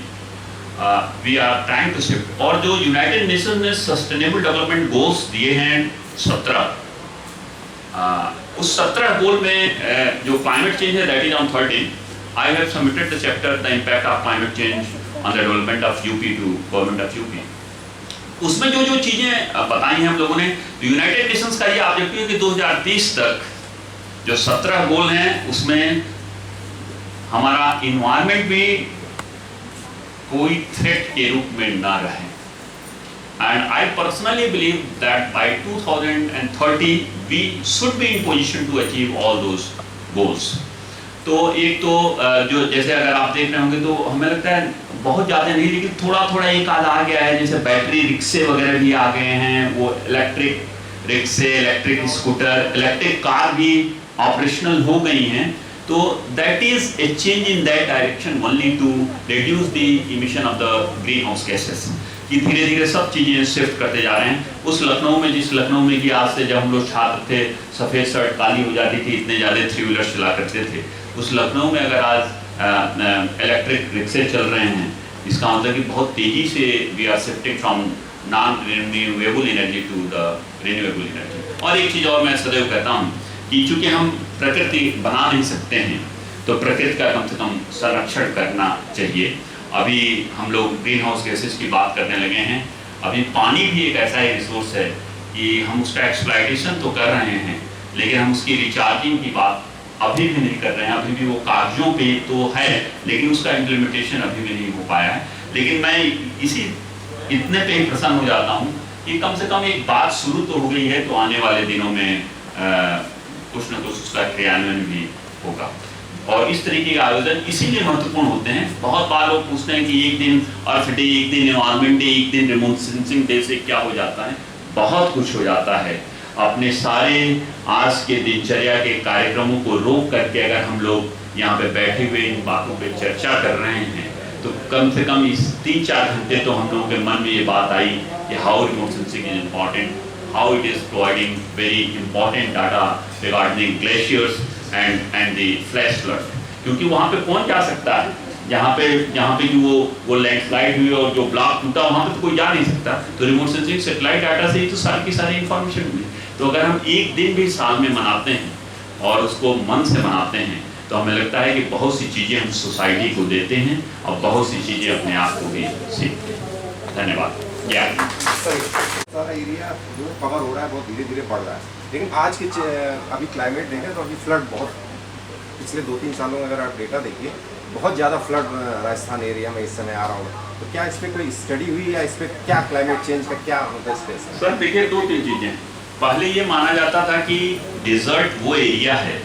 We are trying to shift. और जो United Nations ने Sustainable Development Goals दिए हैं 17, उस 17 गोल में जो क्लाइमेट चेंज है that is on 13. I have submitted the chapter the impact of climate change on the development of UP to government of UP. उसमें जो जो चीज़ें बताई हैं हम लोगों ने, यूनाइटेड नेशंस का ये ऑब्जेक्टिव है कि 2030 तक जो 17 गोल हैं उसमें हमारा इन्वायरमेंट भी कोई थ्रेट के रूप में ना रहे. And I personally believe that by 2030 we should be in position to achieve all those goals. तो एक तो जो जैसे अगर आप देख रहे होंगे तो हमें लगता है बहुत ज़्यादा नहीं, लेकिन थोड़ा थोड़ा एक आध आ गया है. जैसे बैटरी रिक्शे वगैरह भी आ गए हैं, वो इलेक्ट्रिक रिक्शे, इलेक्ट्रिक स्कूटर, इलेक्ट्रिक कार भी ऑपरेशनल हो गई हैं. तो that is a change in that direction only to reduce the emission of the green house gases. कि धीरे धीरे सब चीज़ें शिफ्ट करते जा रहे हैं. उस लखनऊ में, जिस लखनऊ में कि आज से जब हम लोग छात्र थे सफ़ेद शर्ट काली हो जाती थी, इतने ज़्यादा 3 व्हीलर चला करते थे, उस लखनऊ में अगर आज इलेक्ट्रिक रिक्शे चल रहे हैं, इसका मतलब कि बहुत तेज़ी से we are shifting from non renewable energy to the renewable energy. और एक चीज़ और मैं सदैव कहता हूँ कि चूँकि हम प्रकृति बना नहीं सकते हैं, तो प्रकृति का कम से कम संरक्षण करना चाहिए. अभी हम लोग ग्रीन हाउस गैसेस की बात करने लगे हैं. अभी पानी भी एक ऐसा रिसोर्स है कि हम उसका एक्सप्लॉयटेशन तो कर रहे हैं, लेकिन हम उसकी रिचार्जिंग की बात अभी भी नहीं कर रहे हैं. अभी भी वो कागजों पे तो है, लेकिन उसका इम्प्लीमेंटेशन अभी भी नहीं हो पाया है. लेकिन मैं इतने पे ही प्रसन्न हो जाता हूँ कि कम से कम एक बात शुरू तो हो गई है, तो आने वाले दिनों में कुछ न कुछ उसका क्रियान्वयन भी होगा. और इस तरीके के आयोजन इसीलिए महत्वपूर्ण होते हैं. बहुत बार लोग पूछते हैं कि एक दिन अर्थ डे, एक दिन एनवायरनमेंट डे, एक दिन रिमोट सेंसिंग डे से क्या हो जाता है. बहुत कुछ हो जाता है. अपने सारे आज के दिनचर्या के कार्यक्रमों को रोक करके अगर हम लोग यहाँ पे बैठे हुए इन बातों पे चर्चा कर रहे हैं, तो कम से कम इस 3-4 घंटे तो हम लोगों के मन में ये बात आई कि how remote sensing is important, how it is providing very important data regarding glaciers and the flash flood. क्योंकि वहाँ पे कौन जा सकता है जहाँ पे कि वो लैंडस्लाइड हुई और जो ब्लॉक टूटा, वहाँ पे तो कोई जा नहीं सकता. तो रिमोट सेंसिंग सेटेलाइट डाटा से ही तो सारी की सारी इंफॉर्मेशन मिली. तो अगर हम एक दिन भी साल में मनाते हैं और उसको मन से मनाते हैं, तो हमें लगता है कि बहुत सी चीज़ें हम सोसाइटी को देते हैं और बहुत सी चीज़ें अपने आप को भी सीखते हैं. धन्यवाद. सारा एरिया जो कवर हो रहा है बहुत धीरे धीरे बढ़ रहा है. लेकिन आज के अभी क्लाइमेट देखें तो अभी फ्लड बहुत, पिछले 2-3 सालों में अगर आप डेटा देखिए बहुत ज़्यादा फ्लड राजस्थान एरिया में इस समय आ रहा होगा. तो क्या इस पर कोई स्टडी हुई या इस पर क्या क्लाइमेट चेंज का क्या होता है स्पेस? सर देखिए 2-3 चीज़ें. पहले ये माना जाता था कि डिजर्ट वो एरिया है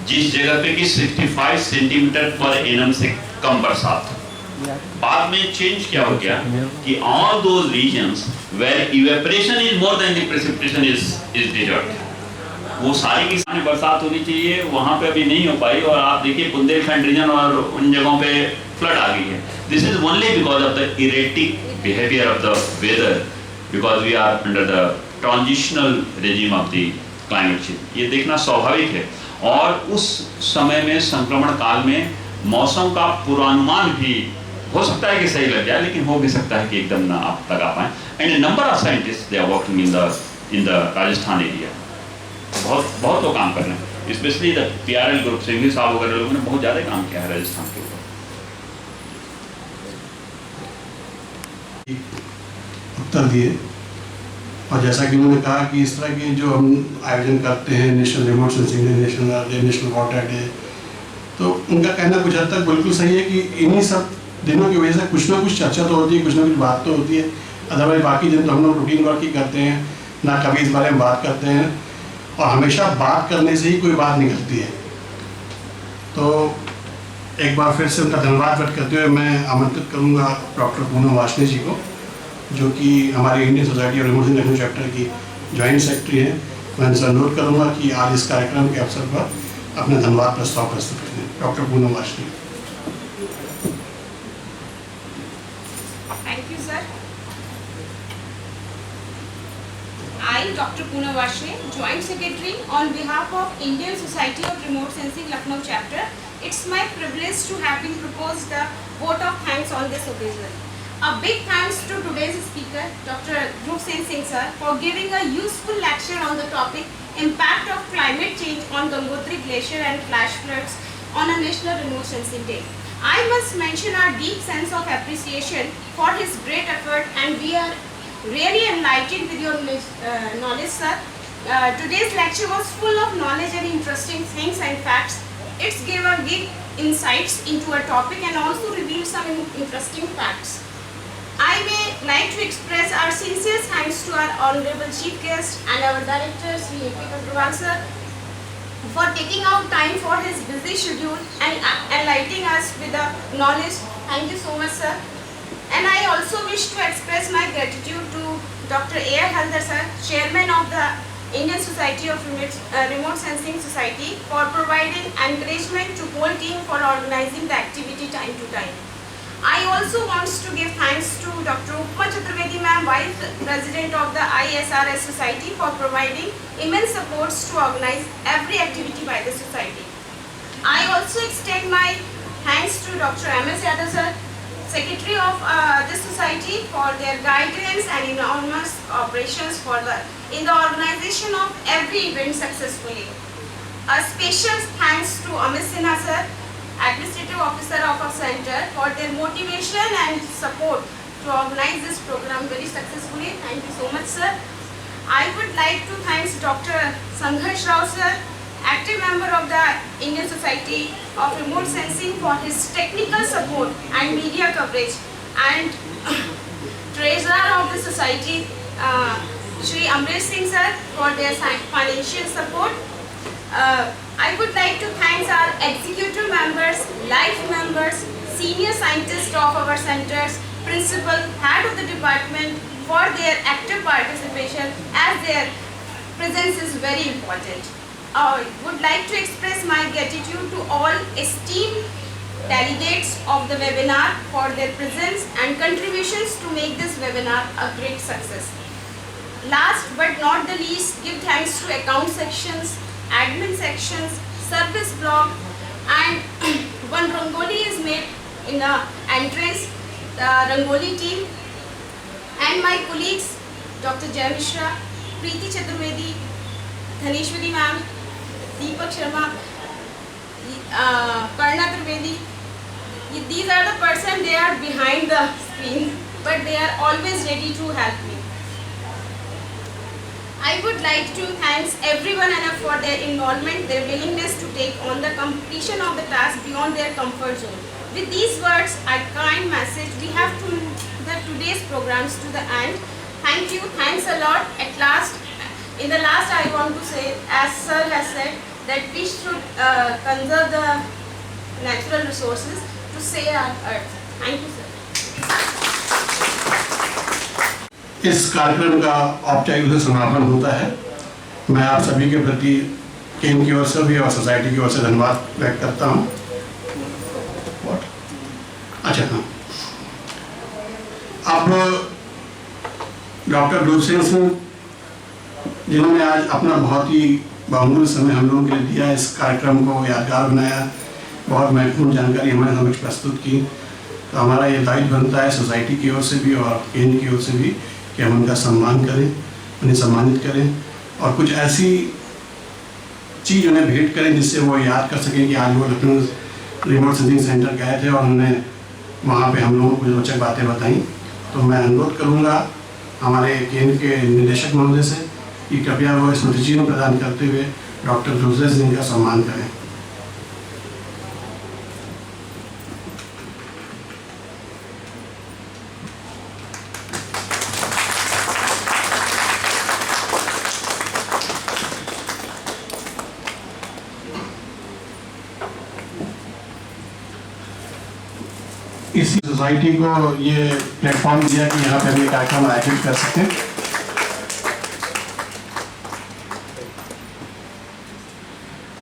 जिस जगह पे कि 65 सेंटीमीटर पर एनम से कम बरसात. बाद में चेंज क्या हो गया कि all those regions where evaporation is more than the precipitation is desert. वो सारी की सारी बरसात होनी चाहिए, वहाँ पे अभी नहीं हो पाई. और आप देखिए बुंदेलखंड रीजन और उन जगहों पे फ्लड आ गई है. This is only because of the erratic behaviour of the weather, because we are under the transitional regime of the climate change, ये देखना स्वाभाविक है। और उस समय में संक्रमण काल में मौसम का पूर्वानुमान भी हो सकता है कि सही लग जाए, लेकिन हो भी सकता है कि एकदम ना आप लगा पाएँ। And number of scientist they are working in the Rajasthan area, बहुत लोग काम कर रहे हैं, specially the PRL group, Singhvi साहब वगैरह लोगों ने बहुत ज़्यादा काम किया है राजस्थान के ऊपर। उत्तर दिए, और जैसा कि उन्होंने कहा कि इस तरह के जो हम आयोजन करते हैं, national remote sensing day, national water day, तो उनका कहना कुछ हद तक बिल्कुल सही है कि इन्हीं सब दिनों की वजह से कुछ ना कुछ चर्चा तो होती है, कुछ ना कुछ बात तो होती है। अदरवाइज बाकी दिन तो हम लोग रूटीन वर्क ही करते हैं, ना कभी इस बारे में बात करते हैं, और हमेशा बात करने से ही कोई बात निकलती है। तो एक बार फिर से उनका धन्यवाद व्यक्त करते हुए मैं आमंत्रित करूँगा डॉक्टर पूनम वार्ष्णेय जी को, जो कि हमारी Indian society of remote sensing chapter की जॉइंट सेक्रेटरी हैं। मैं उनसे अनुरोध करूँगा कि आज इस कार्यक्रम के अवसर पर अपना धन्यवाद प्रस्ताव प्रस्तुत करें। Doctor Poonam Varshney. Thank you, sir. I, Dr. Poonam Varshney, Joint Secretary on behalf of Indian Society of Remote Sensing Lucknow Chapter, it's my privilege to have been proposed the vote of thanks on this occasion. A big thanks to today's speaker, Dr. Dhruv Singh sir, for giving a useful lecture on the topic Impact of Climate Change on Gangotri Glacier and Flash Floods on a National Remote Sensing Day. I must mention our deep sense of appreciation for his great effort, and we are really enlightened with your knowledge, sir. Today's lecture was full of knowledge and interesting things and facts. It's given big insights into a topic and also revealed some interesting facts. I may like to express our sincere thanks to our Honorable Chief Guest and our Director, Sri A.P. Agrawal sir, for taking out time for his busy schedule and enlightening us with the knowledge. Thank you so much, sir. And I also wish to express my gratitude to Dr. A.R. Haldar sir, Chairman of the Indian Society of Remote Sensing Society, for providing encouragement to whole team for organizing the activity time to time. I also want to give thanks to Dr. Upma Chaturvedi ma'am, Vice President of the ISRS Society, for providing immense supports to organize every activity by the society. I also extend my thanks to Dr. M.S. Yadav sir, Secretary of this society, for their guidance and enormous operations in the organization of every event successfully. A special thanks to Amit Sinha sir, Administrative Officer of our center, for their motivation and support to organize this program very successfully. Thank you so much, sir. I would like to thank Dr. Sangharsh Rao sir, active member of the Indian Society of Remote Sensing, for his technical support and media coverage, and treasurer of the society, Shri Amresh Singh sir, for their financial support. I would like to thank our executive members, life members, senior scientists of our centers, principal, head of the department, for their active participation, as their presence is very important. I would like to express my gratitude to all esteemed delegates of the webinar for their presence and contributions to make this webinar a great success. Last but not the least, give thanks to account sections, admin sections, service block, and one Rangoli is made in the entrance, the Rangoli team, and my colleagues, Dr. Jay Mishra, Preeti Chaturvedi, Dhaneshwari ma'am, Deepak Sharma, Karna Trivedi. These are the persons, they are behind the screen, but they are always ready to help me. I would like to thank everyone for their involvement, their willingness to take on the completion of the task beyond their comfort zone. With these words, a kind message, we have to move today's programs to the end. Thank you, thanks a lot. At last, in the last, I want to say, as sir has said, that we should conserve the natural resources to save our earth. Thank you, sir. इस कार्यक्रम का औपचारिक रूप से समापन होता है। मैं आप सभी के प्रति केंद्र की ओर से भी और सोसाइटी की ओर से धन्यवाद व्यक्त करता हूँ। अच्छा, हाँ, अब डॉक्टर ध्रुव सिंह जिन्होंने आज अपना बहुत ही बहुमूल्य समय हम लोगों के लिए दिया, इस कार्यक्रम को यादगार बनाया, बहुत महत्वपूर्ण जानकारी हमारे समक्ष प्रस्तुत की। तो हमारा ये दायित्व बनता है सोसाइटी की ओर से भी और केंद्र की ओर से भी कि हम उनका सम्मान करें, उन्हें सम्मानित करें और कुछ ऐसी चीज़ उन्हें भेंट करें जिससे वो याद कर सकें कि आज वो लखनऊ रिमोट सेंसिंग सेंटर गए थे और उन्होंने वहाँ पे हम लोगों को कुछ रोचक बातें बताई। तो मैं अनुरोध करूँगा हमारे केंद्र के निदेशक महोदय से कि कृपया वो स्मृति चिन्ह प्रदान करते हुए डॉक्टर ध्रुव सिंह का सम्मान करें। इसी सोसाइटी को ये प्लेटफॉर्म दिया कि यहाँ पे हम ये कार्यक्रम आयोजित कर सकें।